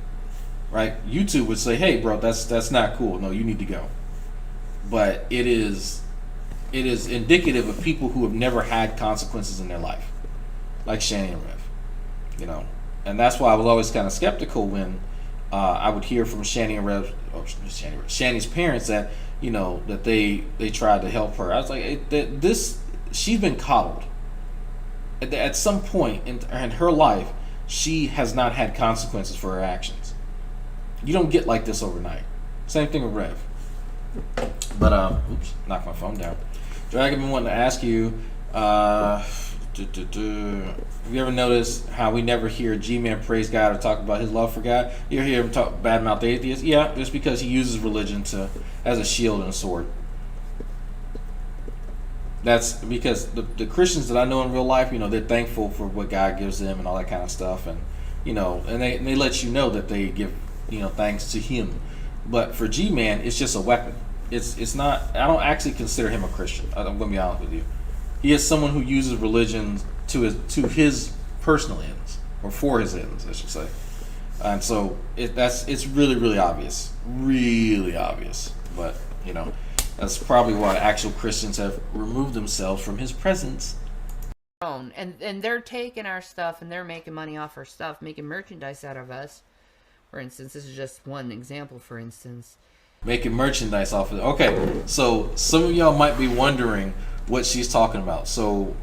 Right? YouTube would say, hey, bro, that's not cool. No, you need to go. But it is indicative of people who have never had consequences in their life, like Shani and Rev, you know. And that's why I was always kind of skeptical when I would hear from Shani and Rev, Shani's parents, that, you know, that they tried to help her. I was like, she's been coddled. At some point in her life, she has not had consequences for her actions. You don't get like this overnight. Same thing with Rev. But oops, knocked my phone down. Dragon, been wanting to ask you, have you ever noticed how we never hear G-Man praise God or talk about his love for God? You hear him talk badmouth atheists? Yeah, just because he uses religion as a shield and a sword. That's because the Christians that I know in real life, you know, they're thankful for what God gives them and all that kind of stuff, and you know, and they let you know that they give, you know, thanks to Him. But for G-Man, it's just a weapon. It's not. I don't actually consider him a Christian. I'm going to be honest with you. He is someone who uses religion to his personal ends, or for his ends, I should say. And so it's really, really obvious, But you know, that's probably why actual Christians have removed themselves from his presence. And they're taking our stuff and they're making money off our stuff, making merchandise out of us. For instance, this is just one example. For instance, making merchandise off of it. Okay, so some of y'all might be wondering what she's talking about. So,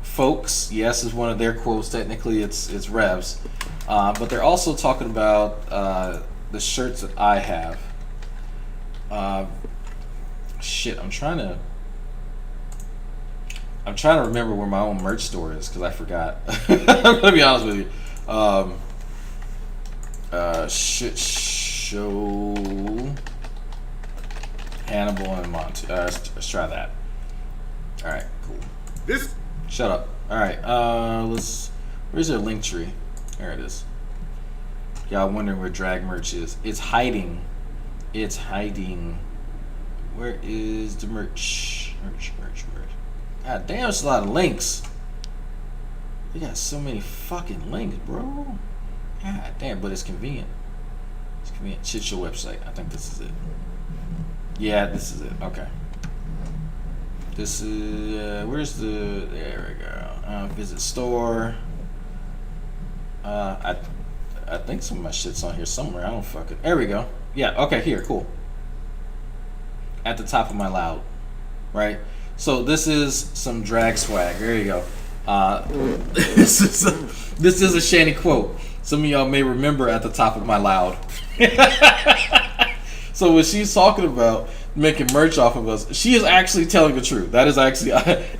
folks, yes, is one of their quotes. Technically, it's Rev's, but they're also talking about the shirts that I have. Shit, I'm trying to remember where my own merch store is because I forgot. I'm gonna be honest with you. Shit show Hannibal and Monty. Let's try that. All right, cool. Shut up. All right. Where's their link tree? There it is. Y'all wondering where drag merch is? It's hiding. It's hiding. Where is the merch? Merch. God damn, it's a lot of links. We got so many fucking links, bro. God damn, but it's convenient. It's convenient. Shit your website. I think this is it. Yeah, this is it. Okay. This is where's the? There we go. Visit store. I think some of my shit's on here somewhere. I don't fucking. There we go. Yeah. Okay. Here. Cool. At the top of my loud, right? So this is some drag swag. There you go. This is a Shani quote. Some of y'all may remember at the top of my loud. So when she's talking about making merch off of us, she is actually telling the truth. That is actually,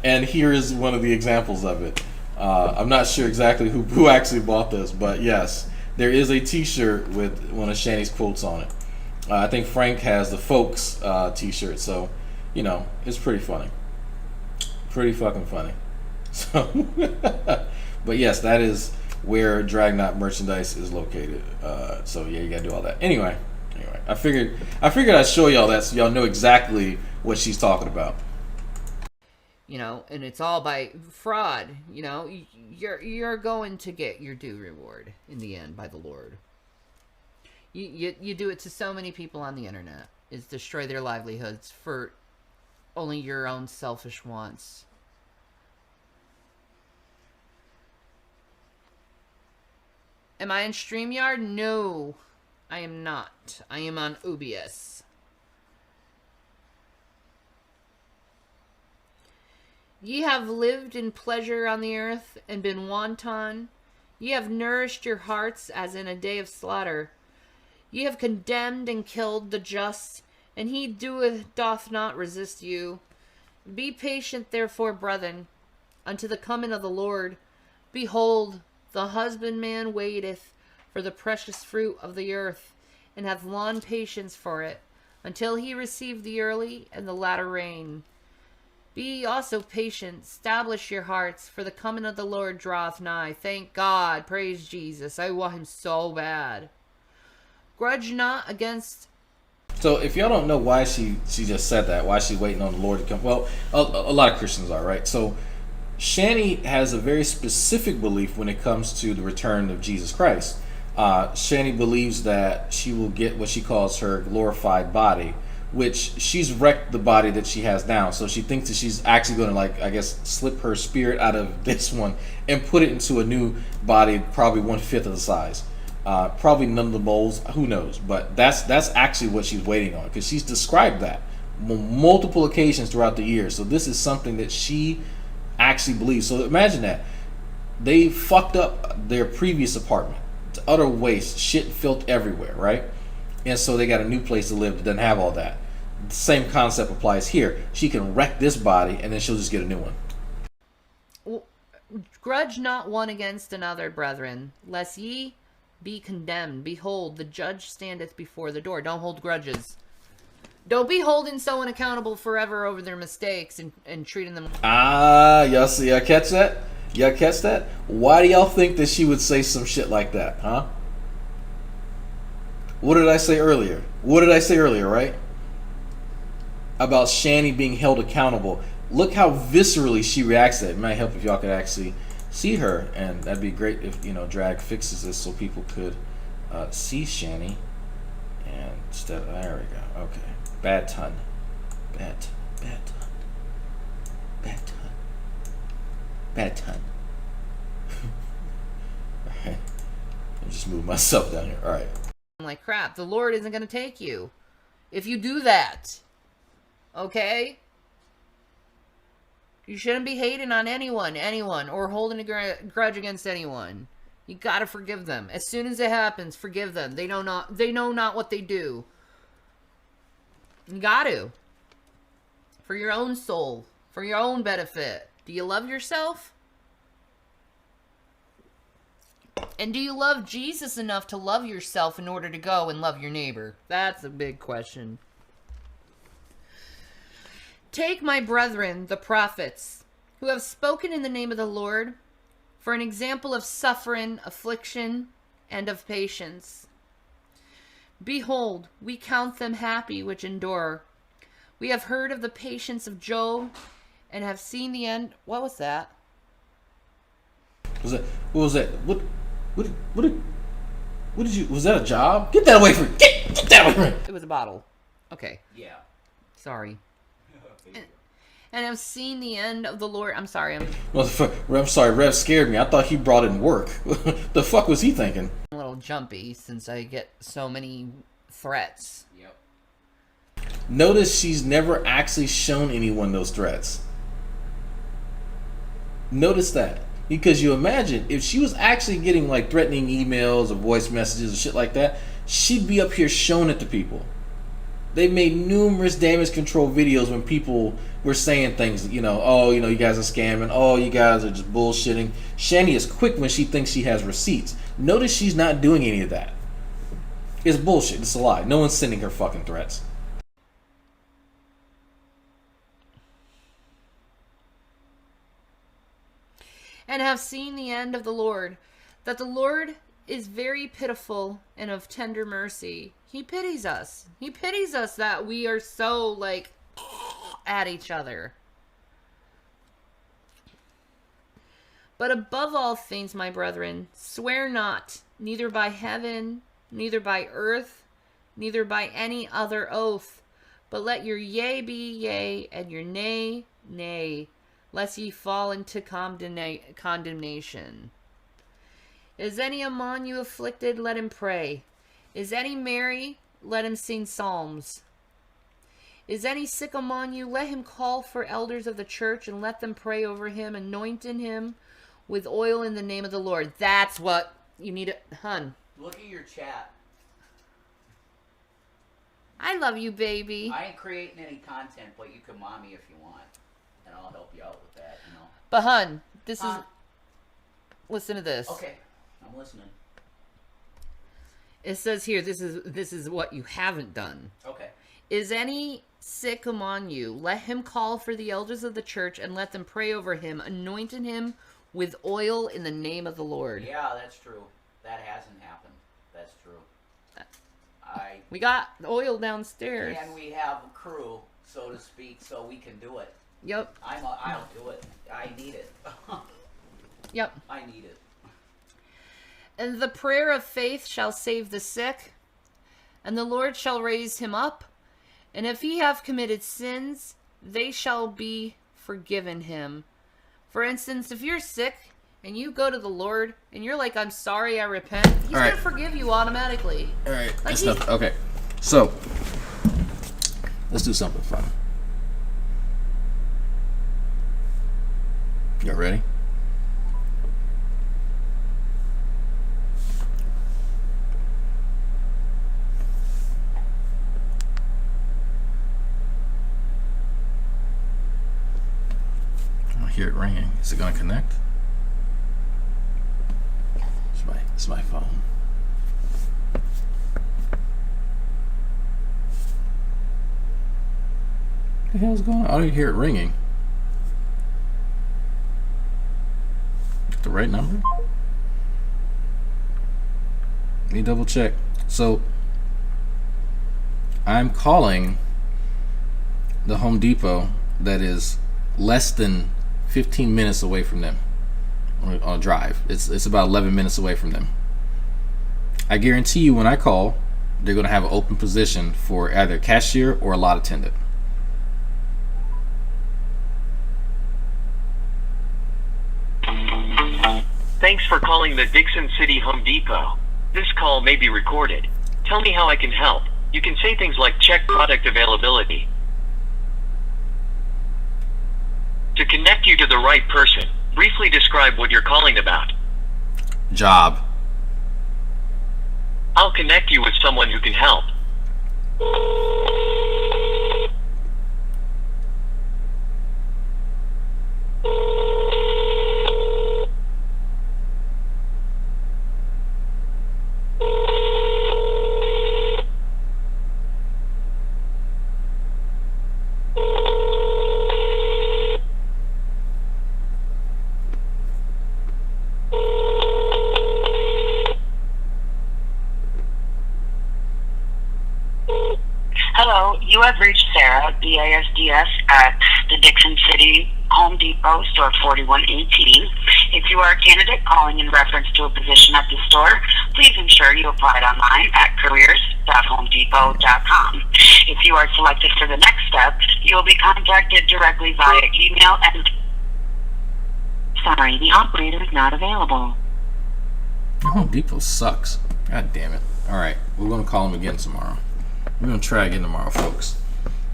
and here is one of the examples of it. I'm not sure exactly who actually bought this, but yes, there is a T-shirt with one of Shani's quotes on it. I think Frank has the Folks T-shirt, so you know it's pretty funny, pretty fucking funny. So, but yes, that is where Dragnauct merchandise is located. So yeah, you gotta do all that. Anyway, I figured I'd show y'all that so y'all know exactly what she's talking about. You know, and it's all by fraud. You know, you're going to get your due reward in the end by the Lord. You do it to so many people on the internet, is destroy their livelihoods for only your own selfish wants. Am I in StreamYard? No, I am not. I am on OBS. Ye have lived in pleasure on the earth, and been wanton. Ye have nourished your hearts as in a day of slaughter. Ye have condemned and killed the just, and he doth not resist you. Be patient, therefore, brethren, unto the coming of the Lord. Behold, the husbandman waiteth for the precious fruit of the earth, and hath long patience for it, until he receive the early and the latter rain. Be ye also patient, establish your hearts, for the coming of the Lord draweth nigh. Thank God, praise Jesus. I want him so bad. Grudge not against... So if y'all don't know why she just said that, why she's waiting on the Lord to come, well, a lot of Christians are, right? So Shani has a very specific belief when it comes to the return of Jesus Christ. Shani believes that she will get what she calls her glorified body, which she's wrecked the body that she has now. So she thinks that she's actually going to, like, I guess, slip her spirit out of this one and put it into a new body, probably 1/5 of the size. Probably none of the moles, who knows? But that's actually what she's waiting on, because she's described that multiple occasions throughout the year. So this is something that she actually believes. So imagine that. They fucked up their previous apartment. It's utter waste, shit and filth everywhere, right? And so they got a new place to live that doesn't have all that. The same concept applies here. She can wreck this body and then she'll just get a new one. Well, grudge not one against another, brethren, lest ye be condemned. Behold, the judge standeth before the door. Don't hold grudges. Don't be holding someone accountable forever over their mistakes and treating them... Y'all see, y'all catch that? Y'all catch that? Why do y'all think that she would say some shit like that, huh? What did I say earlier? What did I say earlier, right? About Shani being held accountable. Look how viscerally she reacts to it. It might help if y'all could actually see her, and that'd be great if, you know, Drag fixes this so people could see Shani. And instead, there we go. Okay. Bad ton. Bad ton. Bad ton. Bad ton. Bad ton. Alright. I'll just move myself down here. Alright. Like crap. The Lord isn't going to take you if you do that. Okay? You shouldn't be hating on anyone, or holding a grudge against anyone. You gotta forgive them. As soon as it happens, forgive them. They know not what they do. You got to. For your own soul. For your own benefit. Do you love yourself? And do you love Jesus enough to love yourself in order to go and love your neighbor? That's a big question. Take my brethren, the prophets, who have spoken in the name of the Lord, for an example of suffering, affliction, and of patience. Behold, we count them happy which endure. We have heard of the patience of Job, and have seen the end... What was that? Was that? What was that? What did you? Was that a job? Get that away from me! Get that away from me! It was a bottle. Okay. Yeah. Sorry. And I've seen the end of the Lord. I'm sorry. I'm sorry. Rev scared me. I thought he brought in work. The fuck was he thinking? A little jumpy since I get so many threats. Yep. Notice she's never actually shown anyone those threats. Notice that. Because you imagine, if she was actually getting like threatening emails or voice messages or shit like that, she'd be up here showing it to people. They made numerous damage control videos when people were saying things, you know, oh, you know, you guys are scamming, oh, you guys are just bullshitting. Shani is quick when she thinks she has receipts. Notice she's not doing any of that. It's bullshit. It's a lie. No one's sending her fucking threats. And have seen the end of the Lord, that the Lord is very pitiful and of tender mercy. He pities us. He pities us that we are so, like, at each other. But above all things, my brethren, swear not, neither by heaven, neither by earth, neither by any other oath, but let your yea be yea, and your nay, nay, lest ye fall into condemnation. Is any among you afflicted? Let him pray. Is any merry? Let him sing psalms. Is any sick among you? Let him call for elders of the church, and let them pray over him, anointing him with oil in the name of the Lord. That's what you need, hun. Look at your chat. I love you, baby. I ain't creating any content, but you can mom me if you want, and I'll help you out with that, you know. But hun, this is... Listen to this. Okay, I'm listening. It says here, this is what you haven't done. Okay. Is any sick among you? Let him call for the elders of the church, and let them pray over him, anointing him with oil in the name of the Lord. Yeah, that's true. That hasn't happened. That's true. We got oil downstairs. And we have a crew, so to speak, so we can do it. Yep. I'll do it. I need it. Yep. I need it. And the prayer of faith shall save the sick, and the Lord shall raise him up. And if he have committed sins, they shall be forgiven him. For instance, if you're sick and you go to the Lord and you're like, I'm sorry, I repent, he's going to forgive you automatically. All right. Like That's enough. Okay. So, let's do something fun. You ready? I hear it ringing. Is it going to connect? It's my phone. What the hell's going on? I don't even hear it ringing. Got the right number? Let me double check. So, I'm calling the Home Depot that is less than 15 minutes away from them on a drive. It's about 11 minutes away from them. I guarantee you when I call, they're going to have an open position for either cashier or a lot attendant. Thanks for calling the Dixon City Home Depot. This call may be recorded. Tell me how I can help. You can say things like check product availability. To connect you to the right person, briefly describe what you're calling about. Job. I'll connect you with someone who can help. Hello, you have reached Sarah, BASDS, at the Dixon City Home Depot, store 4118. If you are a candidate calling in reference to a position at the store, please ensure you applied online at careers.homedepot.com. If you are selected for the next step, you will be contacted directly via email and... Sorry, the operator is not available. Home Depot sucks. God damn it. Alright, we're gonna call him again tomorrow. We're gonna try again tomorrow, folks.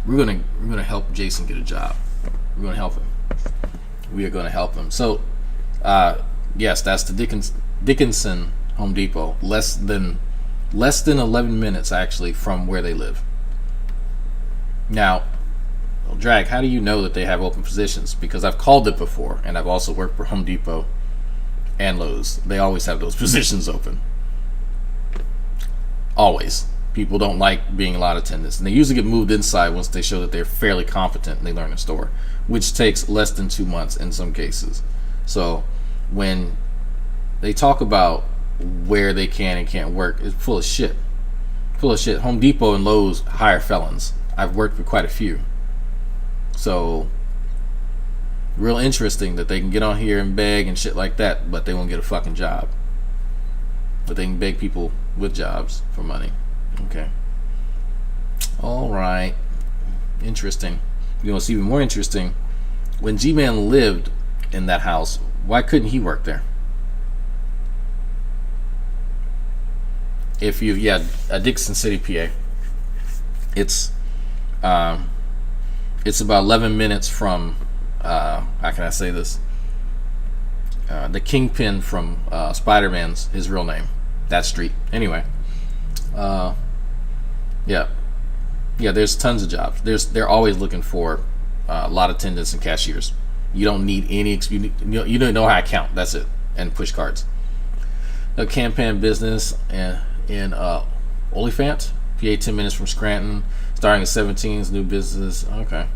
We're gonna help Jason get a job. We're gonna help him. We are gonna help him. So yes, that's the Dickinson Home Depot. Less than 11 minutes actually from where they live. Now, Drag, how do you know that they have open positions? Because I've called it before, and I've also worked for Home Depot and Lowe's. They always have those positions open. Always. People don't like being a lot of attendants, and they usually get moved inside once they show that they're fairly competent and they learn the store, which takes less than 2 months in some cases. So when they talk about where they can and can't work, it's full of shit. Full of shit. Home Depot and Lowe's hire felons. I've worked with quite a few. So real interesting that they can get on here and beg and shit like that, but they won't get a fucking job. But they can beg people with jobs for money. Okay. All right. Interesting. You know, it's even more interesting. When G-Man lived in that house, why couldn't he work there? If you, Dixon City, PA. It's about 11 minutes from, how can I say this? The Kingpin from Spider-Man's, his real name. That street. Anyway. Yeah, there's tons of jobs. They're always looking for a lot of attendants and cashiers. You don't need any you don't know how to count. That's it. And push cards. A campaign business in Oliphant, PA, 10 minutes from Scranton. Starting at 17's new business. Okay.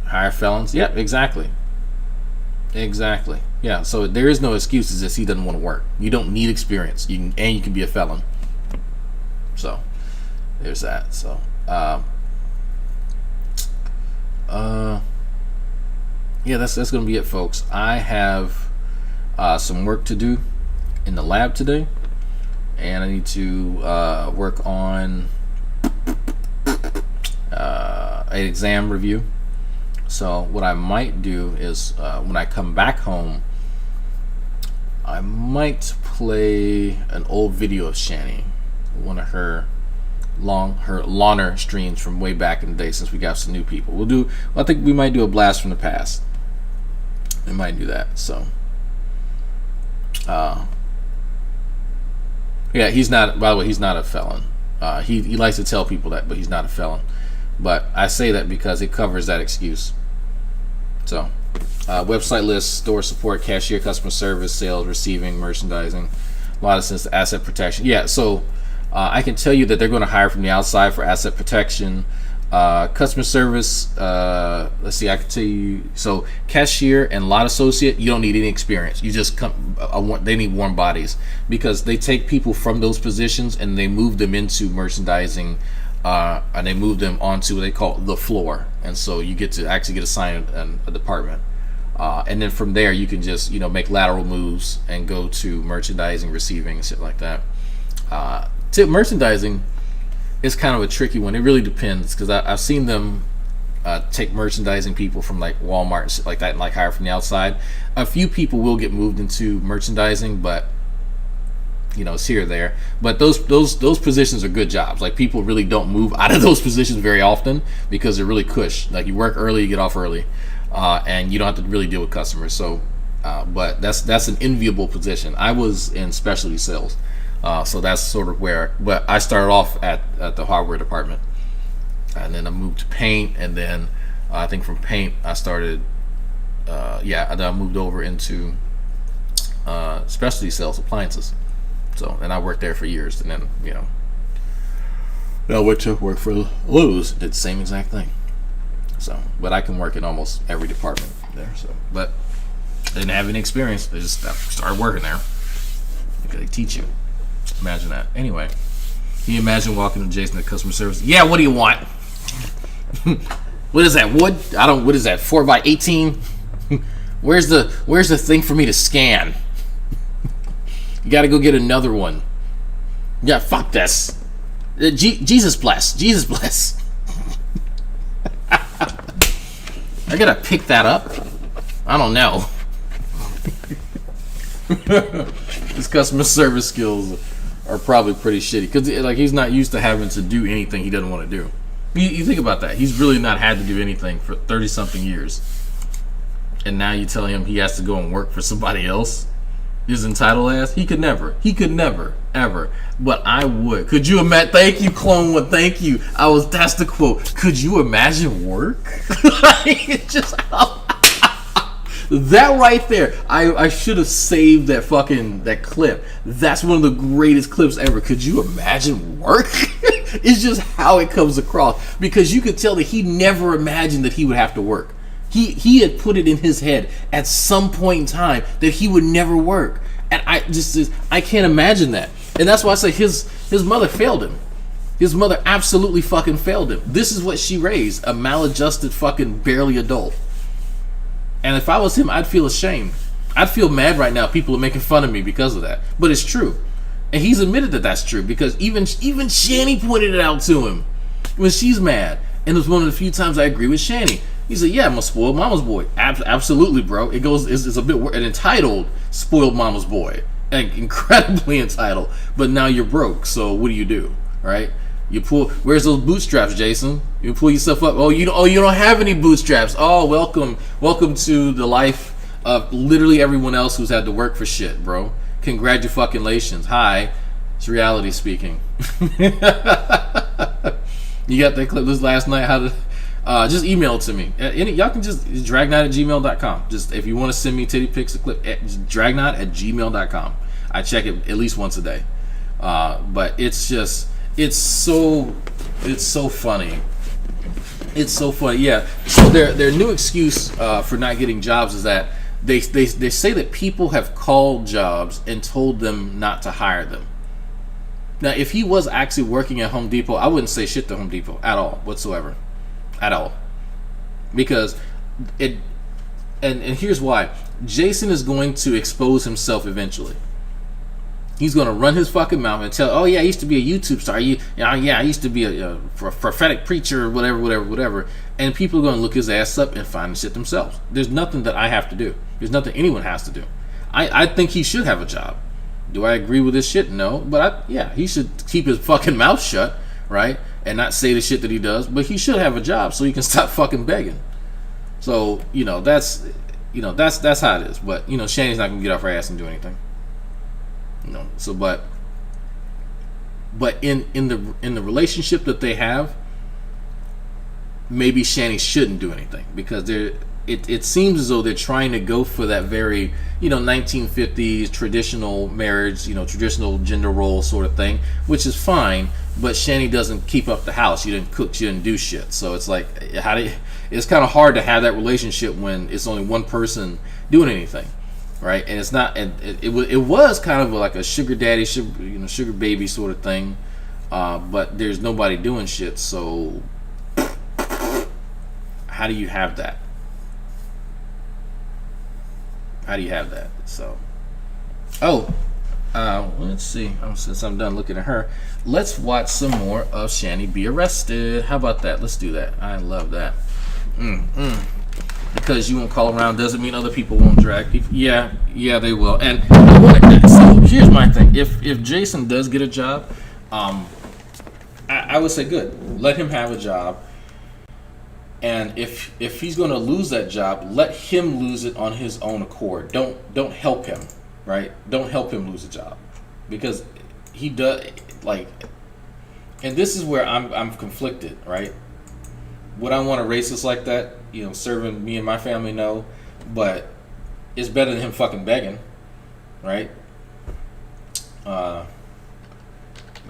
Hire felons. Yep, exactly. Yeah, so there is no excuses if he doesn't want to work. You don't need experience. You can be a felon. So there's that. So yeah, that's gonna be it, folks. I have some work to do in the lab today, and I need to work on an exam review. So what I might do is when I come back home, I might play an old video of Shani, one of her longer streams from way back in the day, since we got some new people. I think we might do a blast from the past. We might do that. So yeah, he's not, by the way, he's not a felon. He likes to tell people that, but he's not a felon. But I say that because it covers that excuse. So website list, store support, cashier, customer service, sales, receiving, merchandising, a lot of sense, asset protection. Yeah, so I can tell you that they're going to hire from the outside for asset protection, customer service. Let's see, I can tell you. So cashier and lot associate, you don't need any experience. You just come. They need warm bodies, because they take people from those positions and they move them into merchandising, and they move them onto what they call the floor. And so you get to actually get assigned a department. And then from there you can just make lateral moves and go to merchandising, receiving, and shit like that. Merchandising is kind of a tricky one. It really depends, because I've seen them take merchandising people from like Walmart and shit like that and like hire from the outside. A few people will get moved into merchandising, but it's here or there. But those positions are good jobs. Like, people really don't move out of those positions very often because they're really cush. Like, you work early, you get off early, and you don't have to really deal with customers. So but that's an enviable position. I was in specialty sales, so that's sort of where. But I started off at the hardware department, and then I moved to paint, and then I think from paint I started. Then I moved over into specialty sales, appliances. So, and I worked there for years, and then I went to work for Lowe's, did the same exact thing. So, but I can work in almost every department there. So, but I didn't have any experience. I just started working there. They teach you. Imagine that. Anyway, can you imagine walking to Jason at customer service? Yeah, what do you want? What is that, wood? What is that, 4x18? Where's the thing for me to scan? You gotta go get another one. Yeah, fuck this. Jesus bless. Jesus bless. I gotta pick that up. I don't know. His customer service skills are probably pretty shitty because like he's not used to having to do anything he doesn't want to do. You think about that. He's really not had to do anything for 30-something years, and now you tell him he has to go and work for somebody else. His entitled ass. He could never ever. But I would. Could you imagine? Thank you, Clone One. Thank you. That's the quote. Could you imagine work? It's just that right there. I should have saved that clip. That's one of the greatest clips ever. Could you imagine work? It's just how it comes across, because you could tell that he never imagined that he would have to work. He had put it in his head at some point in time that he would never work, and I can't imagine that. And that's why I say his mother failed him. His mother absolutely fucking failed him. This is what she raised, a maladjusted fucking barely adult. And if I was him, I'd feel ashamed. I'd feel mad right now. People are making fun of me because of that, but it's true, and he's admitted that that's true because even Shani pointed it out to him when she's mad. And it was one of the few times I agree with Shani. He said, yeah, I'm a spoiled mama's boy. Absolutely, bro. It's a bit an entitled spoiled mama's boy. And incredibly entitled. But now you're broke, so what do? Right? You pull, where's those bootstraps, Jason? You pull yourself up. You don't have any bootstraps. Oh, welcome to the life of literally everyone else who's had to work for shit, bro. Congratulations. Hi. It's reality speaking. You got that clip this last night? How to just email it to me. Y'all can just dragnauct@gmail.com. Just if you want to send me titty pics, a clip, dragnaught@gmail.com. I check it at least once a day. But it's so funny. It's so funny. Yeah. So their new excuse for not getting jobs is that they say that people have called jobs and told them not to hire them. Now, if he was actually working at Home Depot, I wouldn't say shit to Home Depot at all, whatsoever. At all. Because and here's why. Jason is going to expose himself eventually. He's going to run his fucking mouth and tell, oh yeah, I used to be a YouTube star. I used to be a prophetic preacher, whatever. And people are going to look his ass up and find the shit themselves. There's nothing that I have to do. There's nothing anyone has to do. I think he should have a job. Do I agree with this shit? No. But he should keep his fucking mouth shut, right? And not say the shit that he does. But he should have a job so he can stop fucking begging. So, that's how it is. But, Shani's not gonna get off her ass and do anything. So but in the relationship that they have, maybe Shani shouldn't do anything, because it seems as though they're trying to go for that very 1950s traditional marriage, traditional gender role sort of thing, which is fine. But Shani doesn't keep up the house. She didn't cook. She didn't do shit. So it's like, it's kind of hard to have that relationship when it's only one person doing anything, right? And it's not. And it was kind of like a sugar daddy, sugar baby sort of thing. But there's nobody doing shit. So how do you have that? How do you have that? So, let's see. Since I'm done looking at her, let's watch some more of Shani be arrested. How about that? Let's do that. I love that. Because you won't call around doesn't mean other people won't drag people. Yeah, they will. And so here's my thing. If Jason does get a job, I would say good. Let him have a job. And if he's going to lose that job, let him lose it on his own accord. Don't help him, right? Don't help him lose a job, because he does and this is where I'm conflicted, right? Would I want a racist like that, serving me and my family? No, but it's better than him fucking begging, right? Let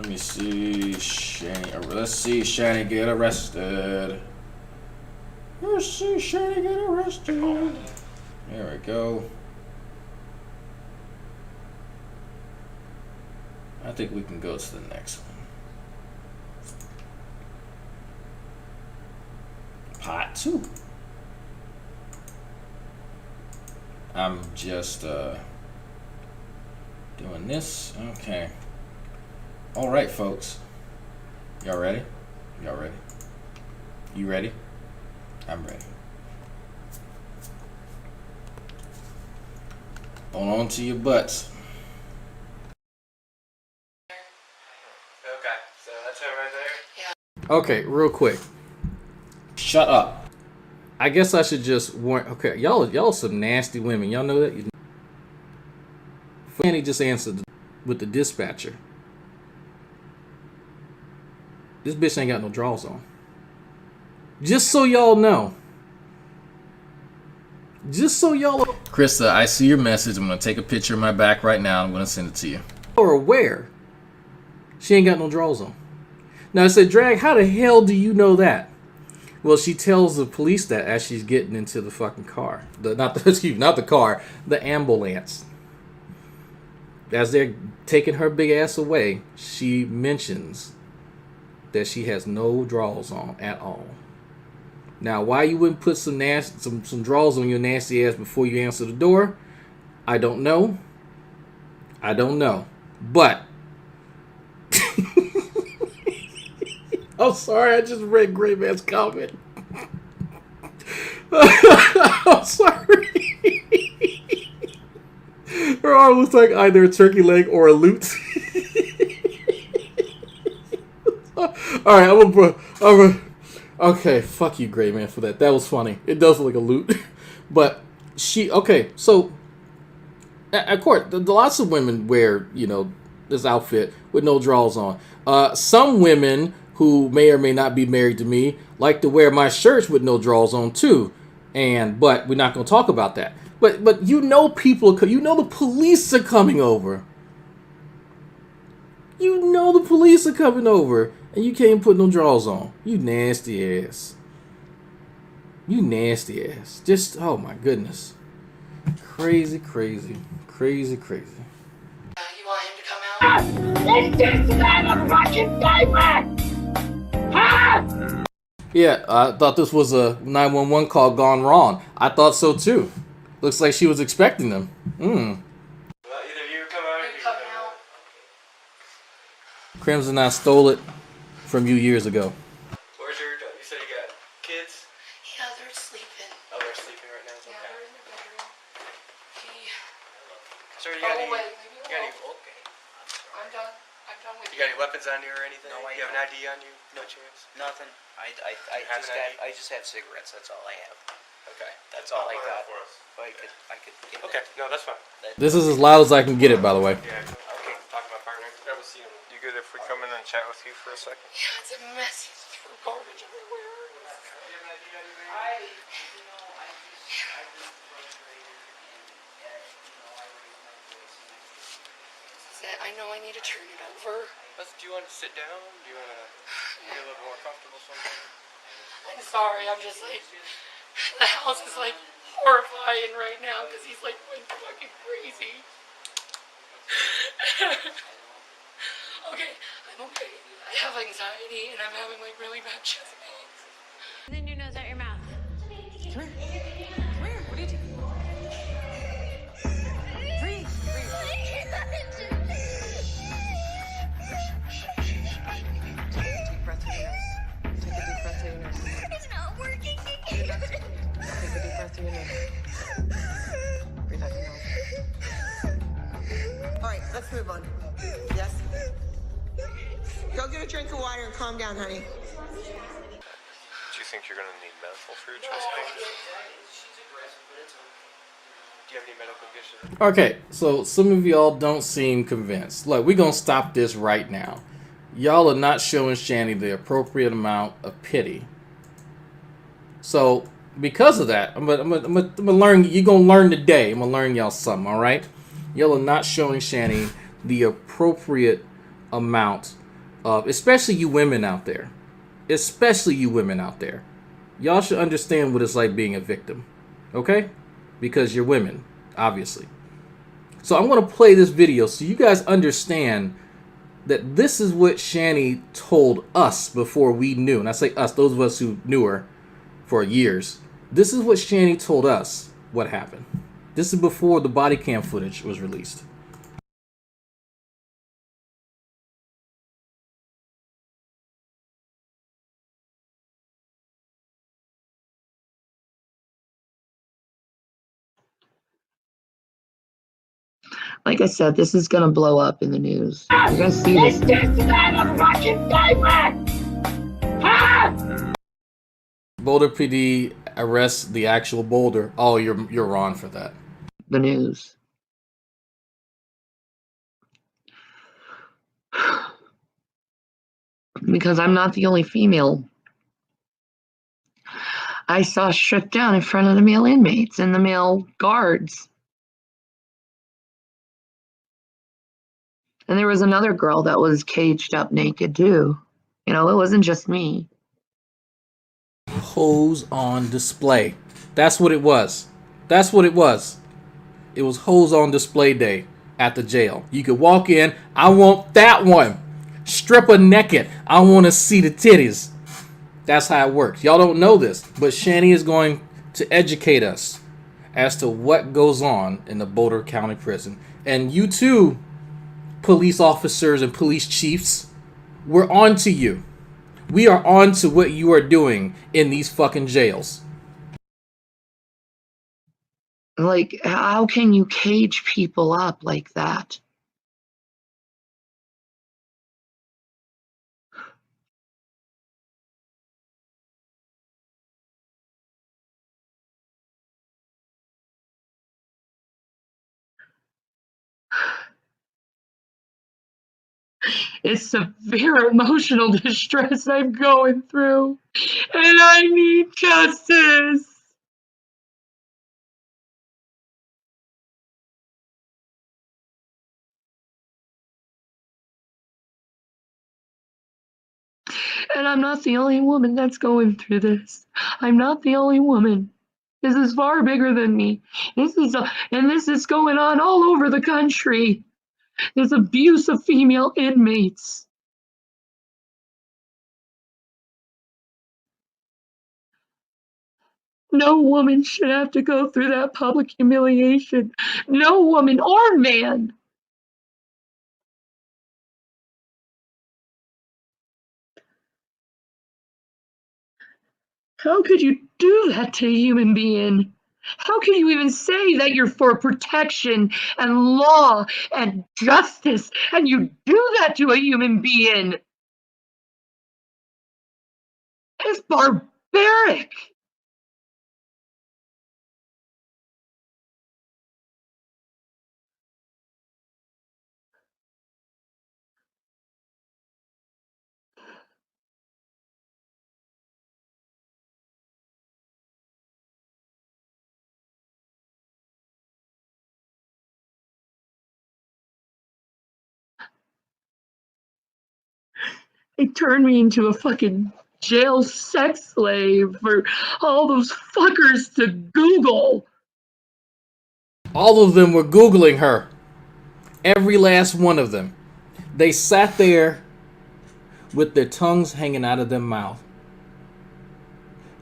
me see Shani. Let's see Shani get arrested. Let's see Shani get arrested. There we go. I think we can go to the next one. Part 2. I'm just doing this. Okay. All right, folks. Y'all ready? Y'all ready? You ready? I'm ready. Hold on to your butts. Okay, so that's it right there? Yeah. Okay, real quick. Shut up. I guess I should just warn. Okay, y'all some nasty women. Y'all know that? Fanny just answered with the dispatcher. This bitch ain't got no drawers on. Just so y'all know. Just so y'all. Krista, I see your message. I'm gonna take a picture of my back right now. I'm gonna send it to you. Or aware. She ain't got no drawers on. Now I said, Drag, how the hell do you know that? Well, she tells the police that as she's getting into the fucking car. Not the car, the ambulance. As they're taking her big ass away, she mentions that she has no drawers on at all. Now, why you wouldn't put some drawers on your nasty ass before you answer the door, I don't know. I don't know. But I'm sorry, I just read Gray Man's comment. I'm sorry. Her arm looks like either a turkey leg or a loot. Alright, I'm gonna okay, fuck you, Gray Man, for that. That was funny. It does look like a loot. But okay, so of course, lots of women wear, this outfit with no drawers on. Some women who may or may not be married to me like to wear my shirts with no drawers on too. But we're not going to talk about that. But the police are coming over. You know the police are coming over, and you can't put no drawers on. You nasty ass. You nasty ass. Just, oh my goodness. Crazy, crazy, crazy, crazy. You want him to come out? It's just another fucking diaper! Huh? Yeah, I thought this was a 911 call gone wrong. I thought so too. Looks like she was expecting them. Well, either you come out or you come out. Crimson, I stole it from you years ago. Where's you said you got kids? Yeah, they're sleeping. Oh, they're sleeping right now? Yeah, they're in their bedroom. Sir, you got any, okay. I'm done. I'm done with you. got any weapons on you or anything? No, you have an ID on you? No chance? Nothing. I just have cigarettes. That's all I have. Okay. That's all I got. But I could get okay, no, that's fine. This is as loud as I can get it, by the way. Yeah, okay. Talk to my partner. Never see him. You good if we come in and chat with you for a second? Yeah, it's a mess. He's threw garbage everywhere. I know I need to turn it over. Do you want to sit down? Do you want to get a little more comfortable somewhere? I'm sorry, I'm just like, the house is like horrifying right now because he's like going fucking crazy. Okay, I'm okay. I have anxiety and I'm having like really bad chest pains. Then your nose out your mouth. Come here. Come here. What are you doing? Breathe. Take a deep breath through your nose. It's not working. Take a deep breath through your nose. Breathe out your mouth. All right, let's move on. Yes? Go get a drink of water and calm down, honey. Do you think you're going to need medical for your chest pain? Do you have any medical conditions? Okay, so some of y'all don't seem convinced. Look, we're going to stop this right now. Y'all are not showing Shanny the appropriate amount of pity. So, because of that, I'm gonna learn. You're gonna learn today. I'm gonna learn y'all something. All right? Y'all are not showing Shanny the appropriate amount of, especially you women out there. Especially you women out there. Y'all should understand what it's like being a victim. Okay? Because you're women, obviously. So I'm gonna play this video so you guys understand that this is what Shanny told us before we knew. And I say us, those of us who knew her for years. This is what Shanny told us what happened. This is before the body cam footage was released. Like I said, this is gonna blow up in the news. You're gonna see this. Boulder PD arrests the actual Boulder. Oh, you're on for that. The news. Because I'm not the only female I saw shook down in front of the male inmates and the male guards. And there was another girl that was caged up naked too. You know, it wasn't just me. Hose on display. That's what it was. That's what it was. It was hose on display day at the jail. You could walk in. I want that one. Strip her naked. I want to see the titties. That's how it works. Y'all don't know this, but Shani is going to educate us as to what goes on in the Boulder County Prison. And you too, police officers and police chiefs, we're on to you. We are on to what you are doing in these fucking jails. Like, how can you cage people up like that? It's severe emotional distress I'm going through, and I need justice. And I'm not the only woman that's going through this. I'm not the only woman. This is far bigger than me. This is going on all over the country. There's abuse of female inmates. No woman should have to go through that public humiliation. No woman or man. How could you do that to a human being? How can you even say that you're for protection and law and justice and you do that to a human being? It's barbaric. They turned me into a fucking jail sex slave for all those fuckers to Google. All of them were Googling her. Every last one of them. They sat there with their tongues hanging out of their mouth,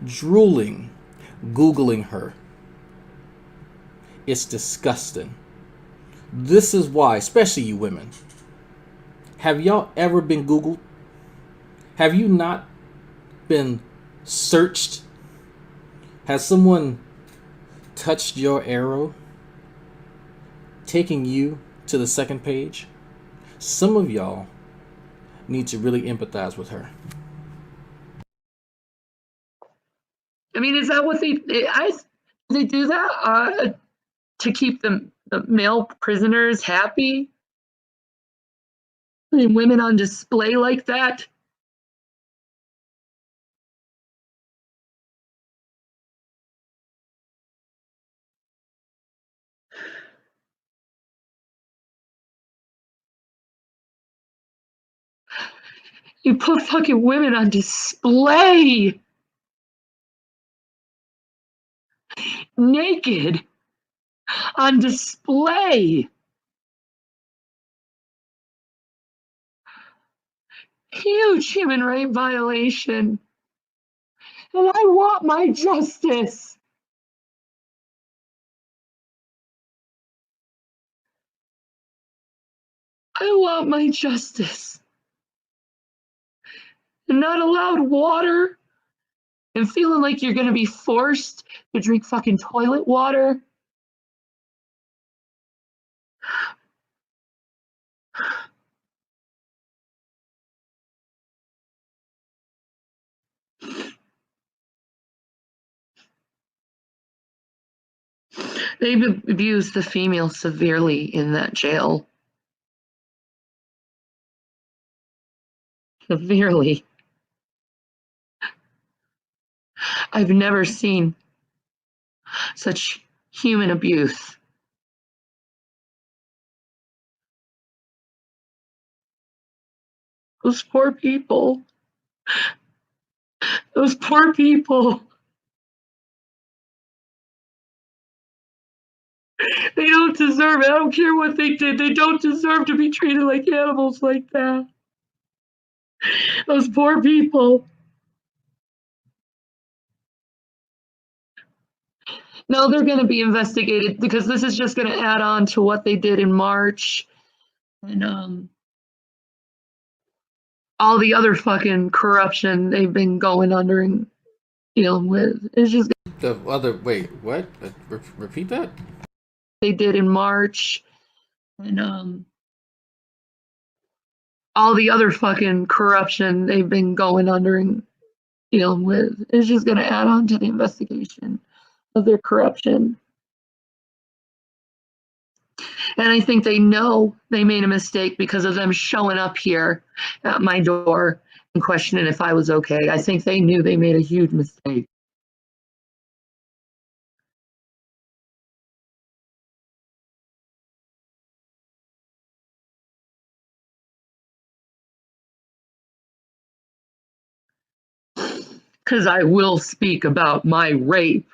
drooling, Googling her. It's disgusting. This is why, especially you women, have y'all ever been Googled? Have you not been searched? Has someone touched your arrow, taking you to the second page? Some of y'all need to really empathize with her. I mean, is that what they do that to keep the male prisoners happy? Putting women on display like that? You put fucking women on display. Naked. On display. Huge human right violation. And I want my justice. I want my justice. And not allowed water. And feeling like you're gonna be forced to drink fucking toilet water. They've abused the female severely in that jail. Severely. I've never seen such human abuse. Those poor people. Those poor people. They don't deserve it. I don't care what they did. They don't deserve to be treated like animals like that. Those poor people. No, they're going to be investigated because this is just going to add on to what they did in March and all the other fucking corruption they've been going under and dealing with. It's just The other, wait, what? Repeat that? They did in March and all the other fucking corruption they've been going under and dealing with. It's just going to add on to the investigation of their corruption. And I think they know they made a mistake because of them showing up here at my door and questioning if I was okay. I think they knew they made a huge mistake. Because I will speak about my rape.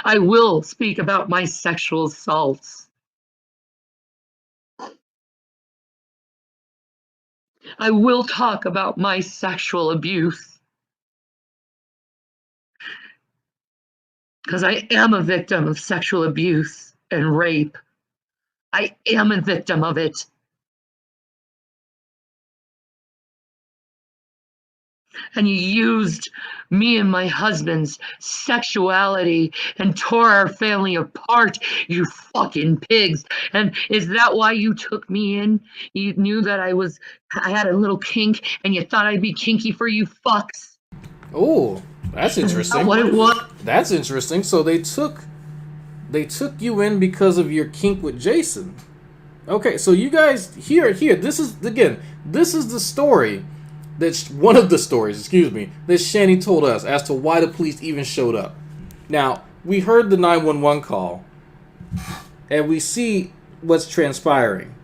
I will speak about my sexual assaults. I will talk about my sexual abuse. Because I am a victim of sexual abuse and rape. I am a victim of it. And you used me and my husband's sexuality and tore our family apart, you fucking pigs. And is that why you took me in? You knew that I had a little kink and you thought I'd be kinky for you fucks? Oh, that's interesting. What it was? That's interesting. So they took you in because of your kink with Jason. Okay, so you guys here, this is the story. That's one of the stories, that Shani told us as to why the police even showed up. Now, we heard the 911 call, and we see what's transpiring.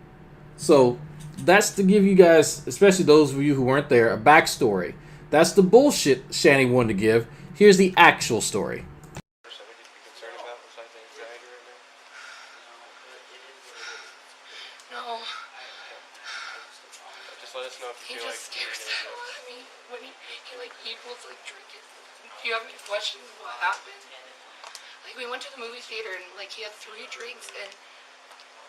So, that's to give you guys, especially those of you who weren't there, a backstory. That's the bullshit Shani wanted to give. Here's the actual story. No. Just let us know if He you feel just like... scares the hell out of me when he was like drinking. Do you have any questions of what happened? Like we went to the movie theater and like he had 3 drinks and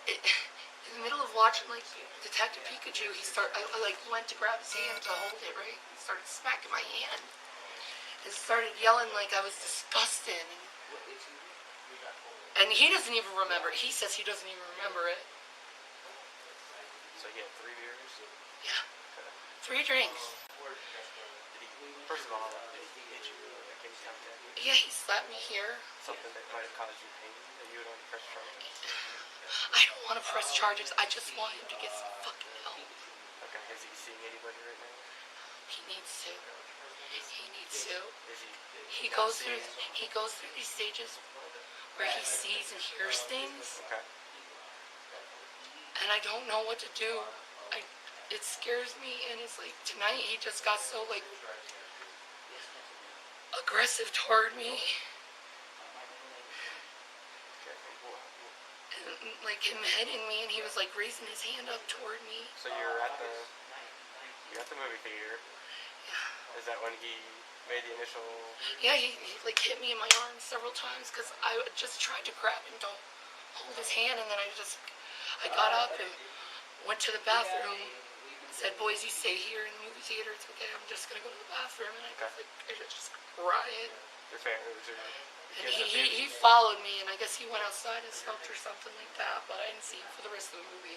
in the middle of watching like Detective Pikachu, I like went to grab his hand to hold it, right? He started smacking my hand and started yelling like I was disgusted. And he doesn't even remember it. He says he doesn't even remember it. So he had 3 beers? Yeah. 3 drinks. First of all, did he hit you like any time that? Yeah, he slapped me here. Something that might have caused you pain that you would want to press charges? I don't want to press charges. I just want him to get some fucking help. Okay, is he seeing anybody right now? He needs to. He needs to. Is He goes through these stages where he sees and hears things. Okay. And I don't know what to do. It scares me, and it's like tonight he just got so like aggressive toward me. And like him hitting me, and he was like raising his hand up toward me. So you're at the movie theater. Yeah. Is that when he made the initial... Yeah, he like hit me in my arm several times because I just tried to grab him to hold his hand, and then I got up and went to the bathroom, said, boys, you stay here in the movie theater. It's okay. I'm just going to go to the bathroom. And I just crying. Your family was your... And he followed me, and I guess he went outside and smoked or something like that, but I didn't see him for the rest of the movie.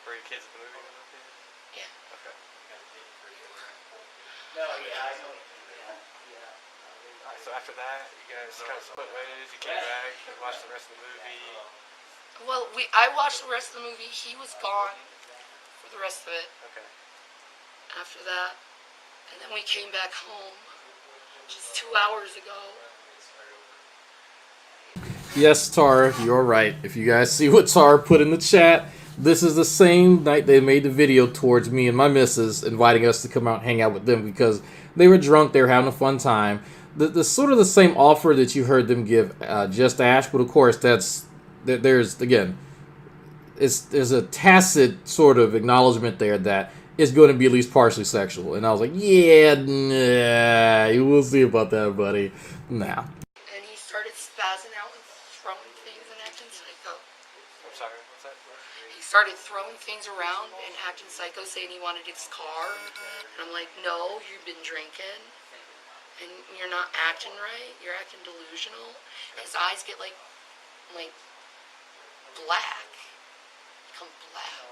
Were your kids at the movie? Yeah. Okay. No, yeah, I know. Alright, so after that, you guys kind of split ways, you came back, you watched the rest of the movie. Well, I watched the rest of the movie. He was gone for the rest of it. Okay. After that, and then we came back home just 2 hours ago. Yes, Tara, you're right. If you guys see what Tara put in the chat, this is the same night they made the video towards me and my missus, inviting us to come out and hang out with them because they were drunk, they were having a fun time. The sort of the same offer that you heard them give Just Ash, but of course there's again, there's a tacit sort of acknowledgement there that it's going to be at least partially sexual, and I was like, yeah, nah, we'll see about that, buddy. Nah. And he started spazzing out and throwing things and acting psycho. I'm sorry, what's that? He started throwing things around and acting psycho, saying he wanted his car. And I'm like, no, you've been drinking. And you're not acting right. You're acting delusional. His eyes get like black. Become black.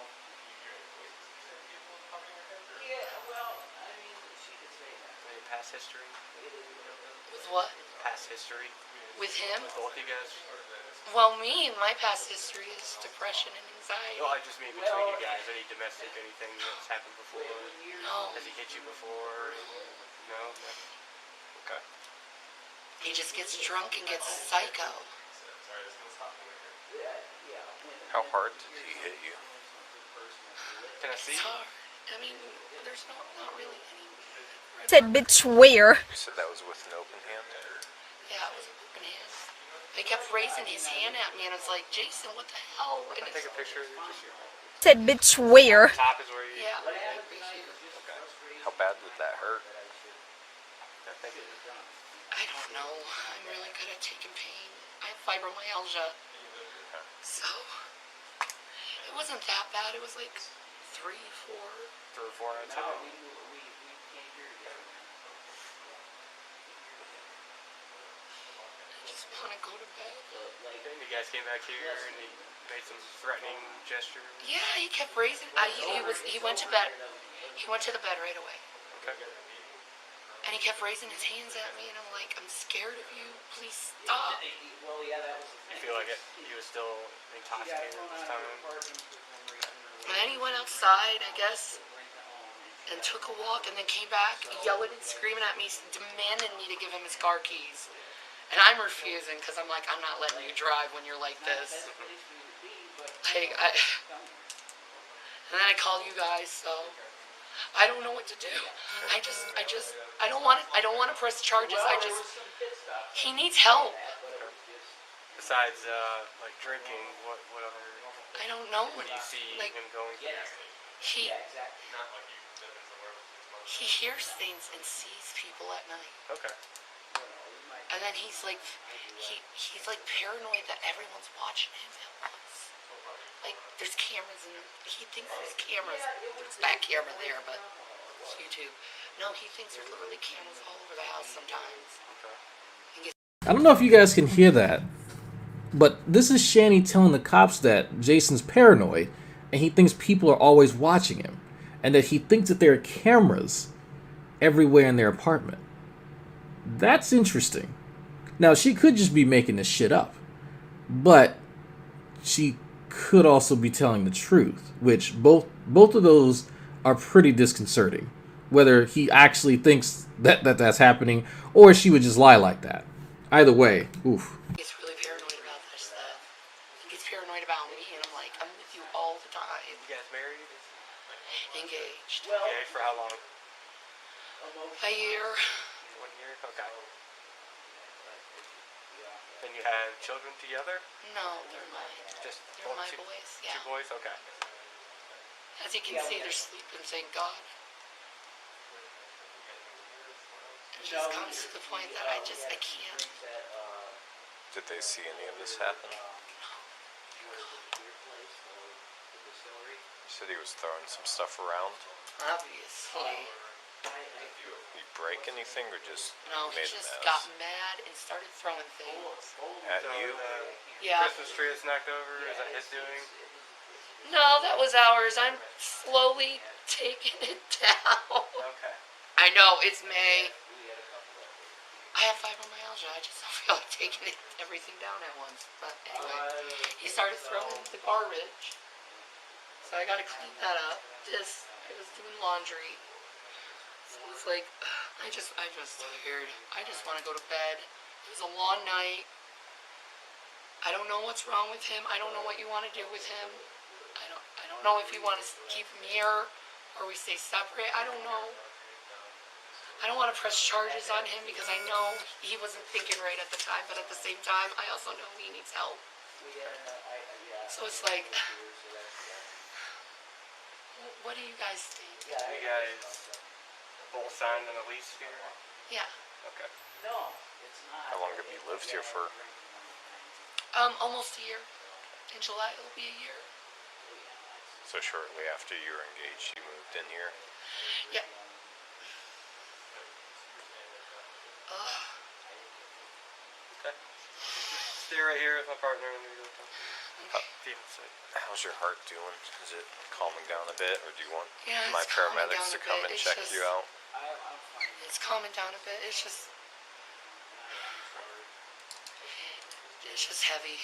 Any past history? With what? Past history? With him? With both you guys? Well, my past history is depression and anxiety. No, I just mean between you guys. Any domestic, anything that's happened before? No. Has he hit you before? No? Okay. He just gets drunk and gets psycho. How hard did he hit you? Can I see? It's hard. I mean, there's not really any... Said bitch where? You said that was with an open hand? Yeah, it was an open hand. He kept raising his hand at me, and it's like, Jason, what the hell? And Can I take a picture of you? Said bitch where? Top is where you... Yeah. How bad did that hurt? I don't know. I'm really good at taking pain. I have fibromyalgia. So, it wasn't that bad. It was like 3, 4. 3 or 4 out of 10. I just want to go to bed. And you guys came back here and he made some threatening gesture. Yeah, he kept raising. He went to bed. He went to the bed right away. Okay. And he kept raising his hands at me, and I'm like, I'm scared of you. Please stop. You feel like he was still intoxicated at this time? And then he went outside, I guess, and took a walk, and then came back, yelling and screaming at me, demanding me to give him his car keys. And I'm refusing, because I'm like, I'm not letting you drive when you're like this. And then I called you guys, so I don't know what to do. I don't want to press charges. He needs help. Besides, like drinking, what other... I don't know. What do you see him going through? He hears things and sees people at night. Okay. And then he's like paranoid that everyone's watching him at once. Like, there's cameras and he thinks there's cameras. There's that camera there, but it's YouTube. No, he thinks there's literally cameras all over the house sometimes. I don't know if you guys can hear that, but this is Shanny telling the cops that Jason's paranoid and he thinks people are always watching him and that he thinks that there are cameras everywhere in their apartment. That's interesting. Now, she could just be making this shit up, but she could also be telling the truth, which both of those are pretty disconcerting. Whether he actually thinks that that's happening or she would just lie like that. Either way, oof. He's really paranoid about this stuff. He's paranoid about me, and I'm like, I'm with you all the time. You guys married? Engaged. Engaged for how long? A year. 1 year? Okay. And you had children together? No, they're mine. Just they're my boys. Yeah. 2 boys? Okay. As you can see, they're sleeping, thank God. It just comes to the point that I can't. Did they see any of this happen? Said he was throwing some stuff around. Obviously. You break anything or just No, he made just a got mess? mad and started throwing things. At you? Yeah. Christmas tree that's knocked over, is that his doing? No, that was ours. I'm slowly taking it down. Okay. I know, it's May. I have fibromyalgia. I just don't feel like taking everything down at once. But anyway, he started throwing the garbage. So I gotta clean that up. I was doing laundry. So it's like, I'm just tired. I just want to go to bed. It was a long night. I don't know what's wrong with him. I don't know what you want to do with him. I don't know if you want to keep him here or we stay separate. I don't know. I don't want to press charges on him because I know he wasn't thinking right at the time, but at the same time, I also know he needs help. So it's like, what do you guys think? You guys both signed on a lease here? Yeah. Okay. How long have you lived here for? Almost a year. In July, it'll be a year. So shortly after you were engaged, you moved in here? Yeah. Okay. Stay right here with my partner and we go talk. How's your heart doing? Is it calming down a bit, or do you want my it's calming paramedics to down a come bit. and It's check just- you out? It's calming down a bit. It's just heavy.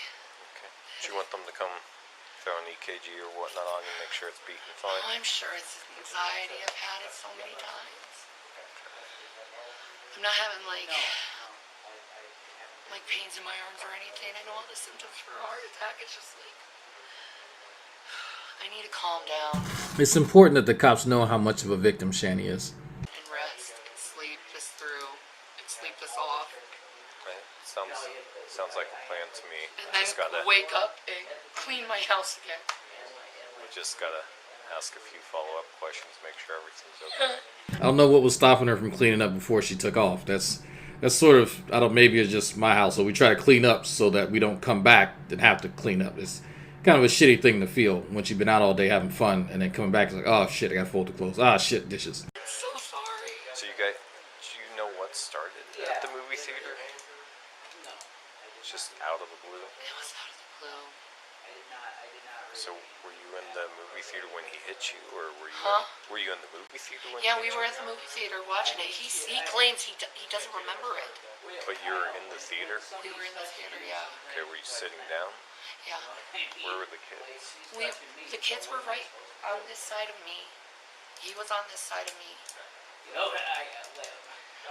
Okay. Do you want them to come throw an EKG or whatnot on you, make sure it's beating fine? Oh, I'm sure it's anxiety. I've had it so many times. I'm not having like pains in my arms or anything. I know all the symptoms for a heart attack. It's just like I need to calm down It's important that the cops know how much of a victim Shani is. and rest and sleep this through and sleep this off. Right. Sounds like a plan to me. And then Just gotta wake up and clean my house again. we just gotta ask a few follow-up questions, make sure everything's okay. I don't know what was stopping her from cleaning up before she took off. That's sort of, I don't, maybe it's just my house, so we try to clean up so that we don't come back and have to clean up. It's kind of a shitty thing to feel when you've been out all day having fun and then coming back it's like, oh shit, I gotta fold the clothes. Ah shit, dishes. So sorry. So you guys, do you know what started at the movie theater? No. It's just out of the blue. It was out of the blue. So were you in the movie theater when he hit you, or were you were you in the movie theater when Yeah, he we hit were you? at the movie theater watching it. He claims he doesn't remember it. But you were in the theater? We were in the theater, yeah. Okay, were you sitting down? Yeah. Where were the kids? The kids were right on this side of me. He was on this side of me.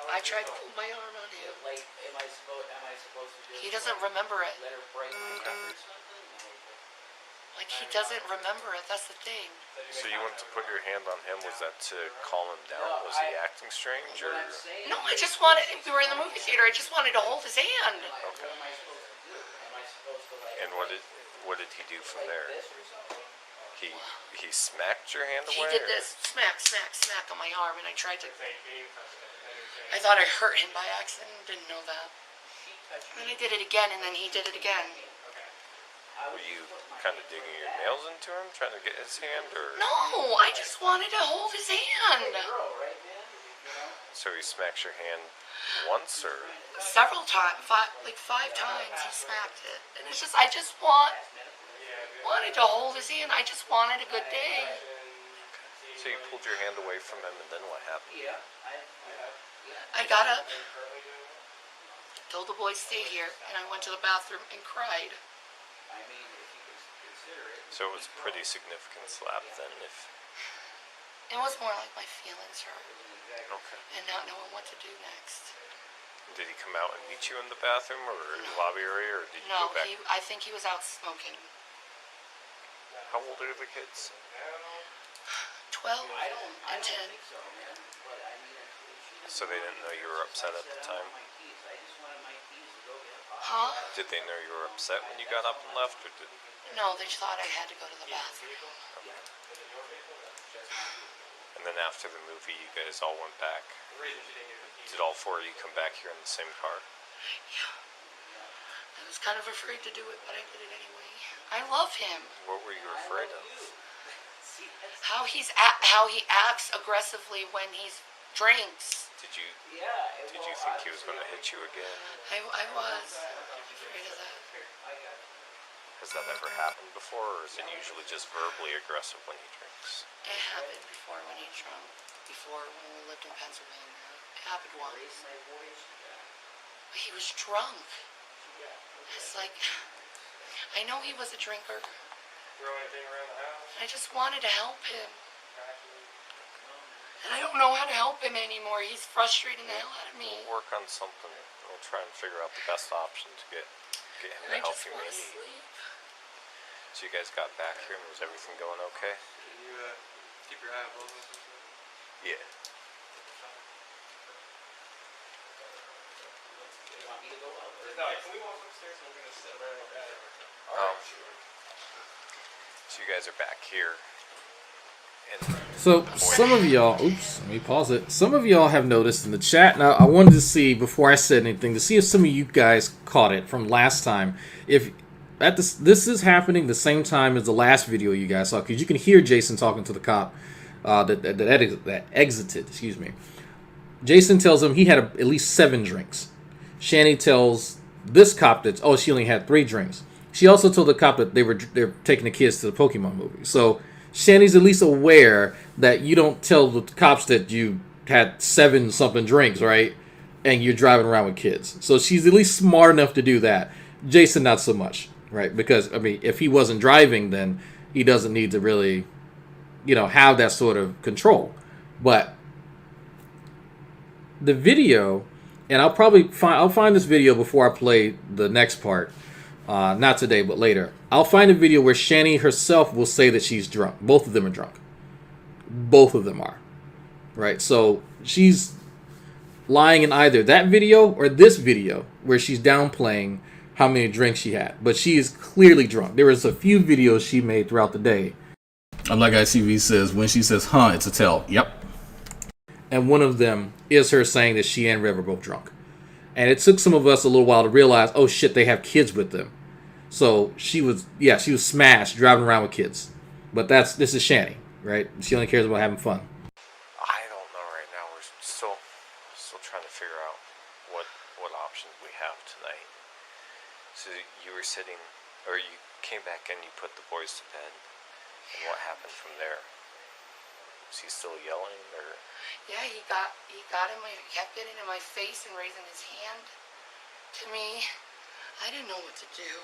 I tried to pull my arm on him. He doesn't remember it. Like, he doesn't remember it. That's the thing. So you went to put your hand on him, was that to calm him down? Was he acting strange, or? No, I just wanted, we were in the movie theater, I just wanted to hold his hand. Okay. And what did he do from there? He smacked your hand He away? did this smack, smack, smack on my arm, and I tried to, I thought I hurt him by accident, didn't know that. And I did it again, and then he did it again. Were you kind of digging your nails into him, trying to get his hand, or? No, I just wanted to hold his hand. So he smacks your hand once, or? Several times, like 5 times he smacked it. And it's just, I just wanted to hold his hand. I just wanted a good day. So you pulled your hand away from him, and then what happened? I got up, told the boys stay here, and I went to the bathroom and cried. So it was a pretty significant slap then, if... It was more like my feelings hurt. Okay. And not knowing what to do next. Did he come out and meet you in the bathroom, or in the lobby area, or did you No, go back? I think he was out smoking. How old are the kids? 12 and 10. So they didn't know you were upset at the time? Huh? Did they know you were upset when you got up and left, or did... No, they thought I had to go to the bathroom. And then after the movie, you guys all went back. Did all 4 of you come back here in the same car? Yeah. I was kind of afraid to do it, but I did it anyway. I love him. What were you afraid of? how he acts aggressively when he drinks. Did you think he was going to hit you again? I was afraid of that. Has that ever happened before, or is it usually just verbally aggressive when he drinks? It happened before when he drunk. Before when we lived in Pennsylvania. It happened once. But he was drunk. It's like, I know he was a drinker. Throw anything around the house? I just wanted to help him. And I don't know how to help him anymore. He's frustrating the hell out of me. We'll work on something. We'll try and figure out the best option to get him the help he may need. So you guys got back here and was everything going okay? You keep your eye open? Yeah. No, can we walk upstairs and we're going to sit right over So you guys are back here. So some of y'all, oops, let me pause it. Some of y'all have noticed in the chat. Now I wanted to see before I said anything to see if some of you guys caught it from last time. If this is happening the same time as the last video you guys saw, because you can hear Jason talking to the cop that exited. Excuse me. Jason tells him he had at least 7 drinks. Shani tells this cop that she only had 3 drinks. She also told the cop that they're taking the kids to the Pokemon movie. So Shani's at least aware that you don't tell the cops that you had 7-something drinks, right? And you're driving around with kids. So she's at least smart enough to do that. Jason, not so much, right? Because, I mean, if he wasn't driving, then he doesn't need to really, have that sort of control. But the video, and I'll find this video before I play the next part. Not today, but later. I'll find a video where Shani herself will say that she's drunk. Both of them are drunk. Both of them are. Right? So she's lying in either that video or this video where she's downplaying how many drinks she had. But she is clearly drunk. There was a few videos she made throughout the day. Like ICV says, when she says, it's a tell. Yep. And one of them is her saying that she and Rev are both drunk. And it took some of us a little while to realize, oh shit, they have kids with them. So she was smashed driving around with kids. But this is Shani, right? She only cares about having fun. I don't know right now. We're still trying to figure out what options we have tonight. So you were sitting, or you came back and you put the boys to bed. And what happened from there? Was he still yelling, or? Yeah, he kept getting in my face and raising his hand to me. I didn't know what to do.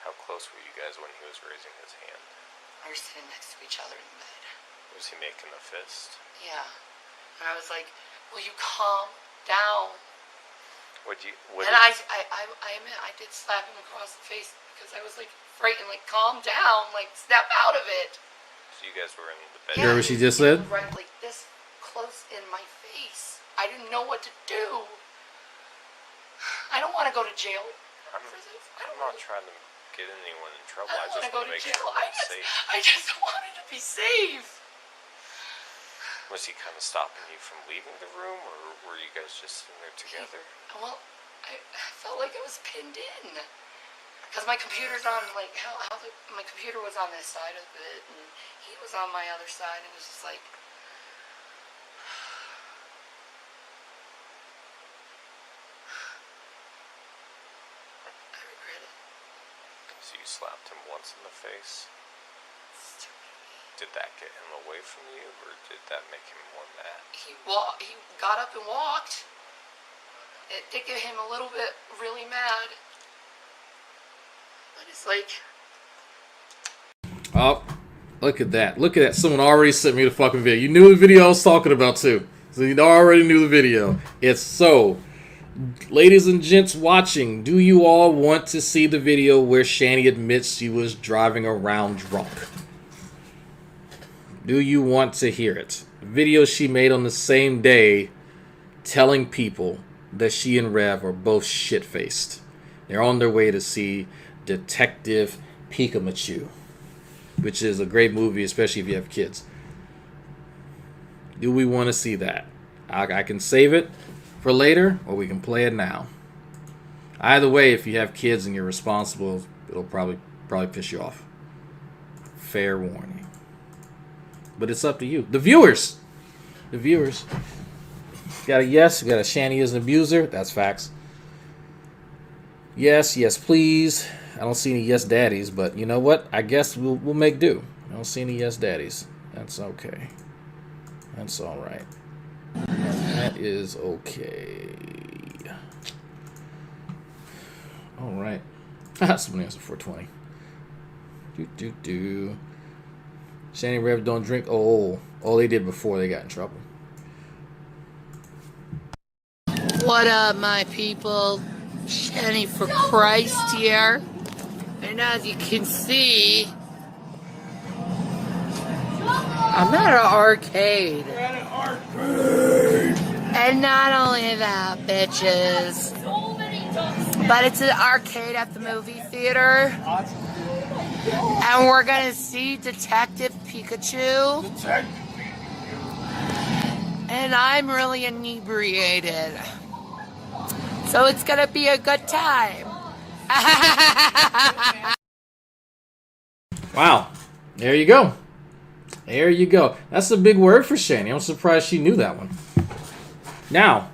How close were you guys when he was raising his hand? We were sitting next to each other in bed. Was he making a fist? Yeah. And I was like, will you calm down? And I admit, I did slap him across the face because I was like frightened, like, calm down, like, snap out of it. So you guys were in the bed. You hear what she just said? Right, like this close in my face. I didn't know what to do. I don't want to go to jail for this. I'm not trying to get anyone in trouble. I just want to make sure I'm safe. I just wanted to be safe. Was he kind of stopping you from leaving the room, or were you guys just sitting there together? Well, I felt like I was pinned in. Because my computer's on, like, my computer was on this side of it, and he was on my other side, and it was just like... I regret it. So you slapped him once in the face? Did that get him away from you, or did that make him more mad? He got up and walked. It did get him a little bit really mad. But it's like... Oh, look at that. Look at that. Someone already sent me the fucking video. You knew the video I was talking about, too. So you already knew the video. It's so... Ladies and gents watching, do you all want to see the video where Shani admits she was driving around drunk? Do you want to hear it? A video she made on the same day telling people that she and Rev are both shit-faced. They're on their way to see Detective Pikachu, which is a great movie, especially if you have kids. Do we want to see that? I can save it for later, or we can play it now. Either way, if you have kids and you're responsible, it'll probably piss you off. Fair warning. but it's up to you. The viewers. The viewers. Got a yes. Got a Shanny is an abuser. That's facts. Yes, yes, please. I don't see any yes daddies, but you know what? I guess we'll make do. I don't see any yes daddies. That's okay. That's all right. That is okay. All right. Somebody else at 420. Shanny Rev don't drink. Oh, they did before they got in trouble. What up, my people? Shanny for Christ here. And as you can see, I'm at an arcade. And not only that, bitches, but it's an arcade at the movie theater. And we're gonna see Detective Pikachu. And I'm really inebriated. So it's gonna be a good time. Wow. There you go. There you go. That's a big word for Shanny. I'm surprised she knew that one. Now,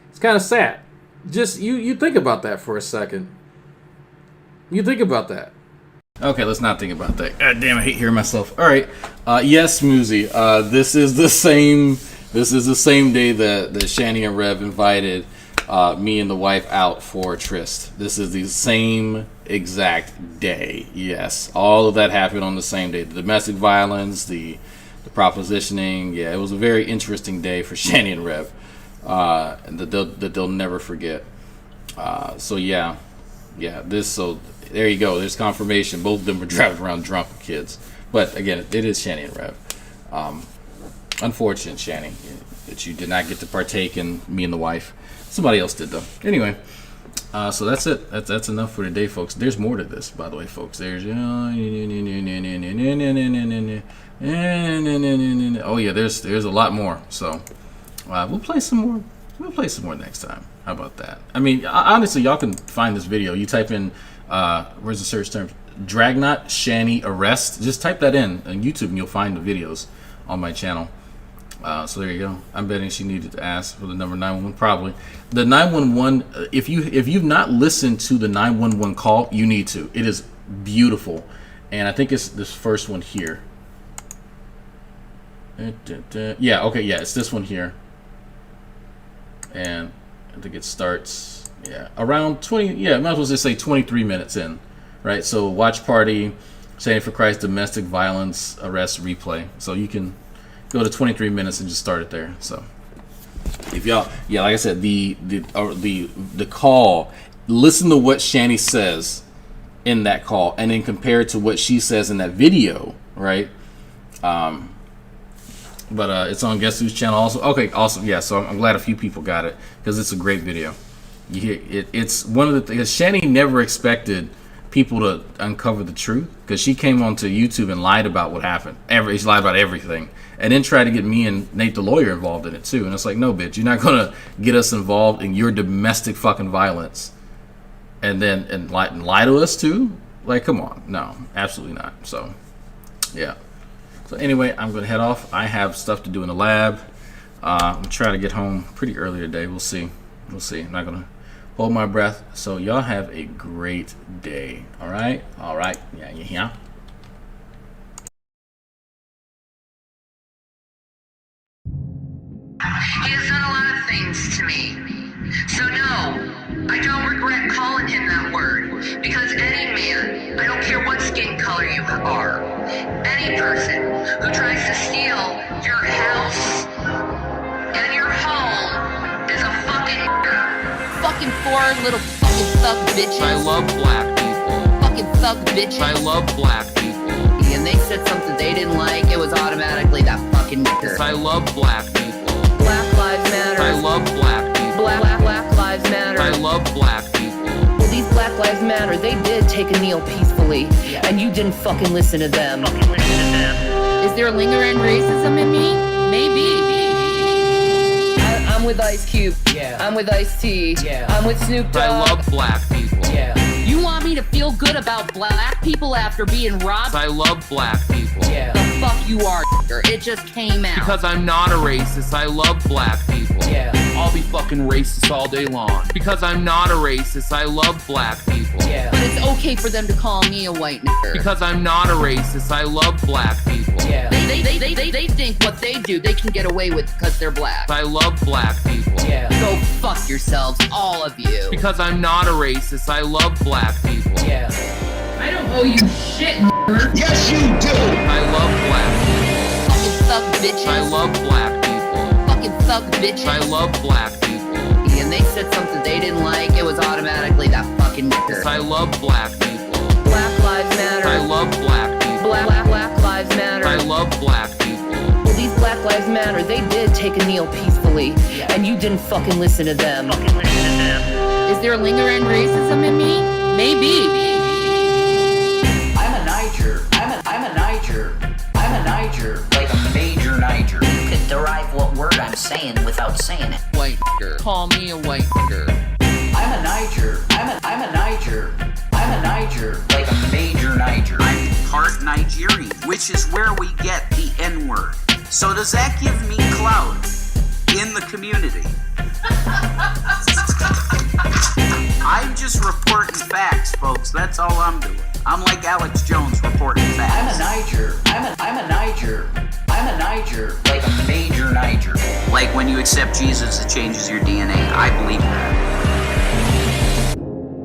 it's kind of sad. Just you think about that for a second. You think about that. Okay, let's not think about that. God damn, I hate hearing myself. All right. Yes, Muzi. This is the same day that Shanny and Rev invited me and the wife out for tryst. This is the same exact day. Yes, all of that happened on the same day. The domestic violence, the propositioning. Yeah, it was a very interesting day for Shanny and Rev that they'll never forget. So there you go. There's confirmation. Both of them were driving around drunk with kids. But again, it is Shanny and Rev. Unfortunate, Shanny, that you did not get to partake in me and the wife. Somebody else did, though. Anyway, so that's it. That's enough for today, folks. There's more to this, by the way, folks. There's oh yeah, there's a lot more. So we'll play some more. We'll play some more next time. How about that? I mean, honestly, y'all can find this video. You type in where's the search term? Dragnauct Shanny arrest. Just type that in on YouTube, and you'll find the videos on my channel. So there you go. I'm betting she needed to ask for the number 911. Probably the 911. If you've not listened to the 911 call, you need to. It is beautiful, and I think it's this first one here. Yeah. Okay. Yeah. It's this one here, and I think it starts. Yeah, around 20. Yeah, might as well just say 23 minutes in, right? So watch party, Shanny for Christ, domestic violence arrest replay. So you can go to 23 minutes and just start it there. So if y'all, yeah, like I said, the call, listen to what Shanny says in that call, and then compare it to what she says in that video, right? But it's on Guess Who's channel also. Okay, awesome. Yeah, so I'm glad a few people got it because it's a great video. You hear it, it's one of the things. Shanny never expected people to uncover the truth because she came onto YouTube and lied about what happened. She lied about everything, and then tried to get me and Nate the lawyer involved in it too. And it's like, no, bitch, you're not gonna get us involved in your domestic fucking violence, and then lie to us too. Like, come on, no, absolutely not. So, yeah. So anyway, I'm gonna head off. I have stuff to do in the lab. I'm trying to get home pretty early today. We'll see. We'll see. I'm not gonna hold my breath. So y'all have a great day. All right. All right. Yeah. Yeah. He has done a lot of things to me. So no, I don't regret calling him that word. Because any man, I don't care what skin color you are, any person who tries to steal your house and your home is a fucking Fucking four little fucking thug bitches. I love black people. Fucking thug bitches. I love black people. And they said something they didn't like, it was automatically that fucking nigger. I love black people. Black Lives Matter. I love black people. Black Lives Matter. I love black people. Well, these Black Lives Matter, they did take a kneel peacefully, and you didn't fucking listen to them. Is there lingering racism in me? Maybe. I'm with Ice Cube. Yeah. I'm with Ice-T. Yeah. I'm with Snoop Dogg. I love black people. Yeah. You want me to feel good about black people after being robbed? I love black people. Yeah. The fuck you are, it just came out. Because I'm not a racist, I love black people. Yeah. I'll be fucking racist all day long. Because I'm not a racist, I love black people. Yeah. But it's okay for them to call me a white nigger. Because I'm not a racist, I love black people. Yeah. They think what they do, they can get away with because they're black. I love black people. Yeah. Go fuck yourselves, all of you. Because I'm not a racist, I love black people. Yeah. I don't owe you shit, nigger. Yes, you do. I love black people. Fucking thug bitches. I love black people. Fucking thug bitches. I love black people. And they said something they didn't like, it was automatically that fucking nigger. I love black people. Black lives matter. I love black people. Black lives matter. I love black people. Well, these Black Lives Matter, they did take a kneel peacefully, and you didn't fucking listen to them. Is there lingering racism in me? Maybe. I'm a Niger. I'm a Niger, like a major Niger. You could derive what word I'm saying without saying it. White nigger. Call me a white nigger. I'm a Niger. I'm a Niger, like a major Niger. I'm part Nigerian, which is where we get the N-word. So does that give me clout in the community? I'm just reporting facts, folks. That's all I'm doing. I'm like Alex Jones reporting facts. I'm a Niger, like a major Niger. Like when you accept Jesus, it changes your DNA. I believe that.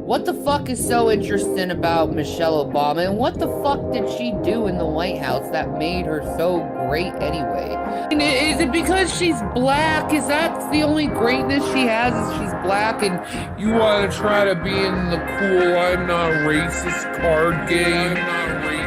What the fuck is so interesting about Michelle Obama, and what the fuck did she do in the White House that made her so great anyway? And is it because she's black? Is that the only greatness she has, is she's black, and you want to try to be in the cool, I'm not racist card game? I'm not racist.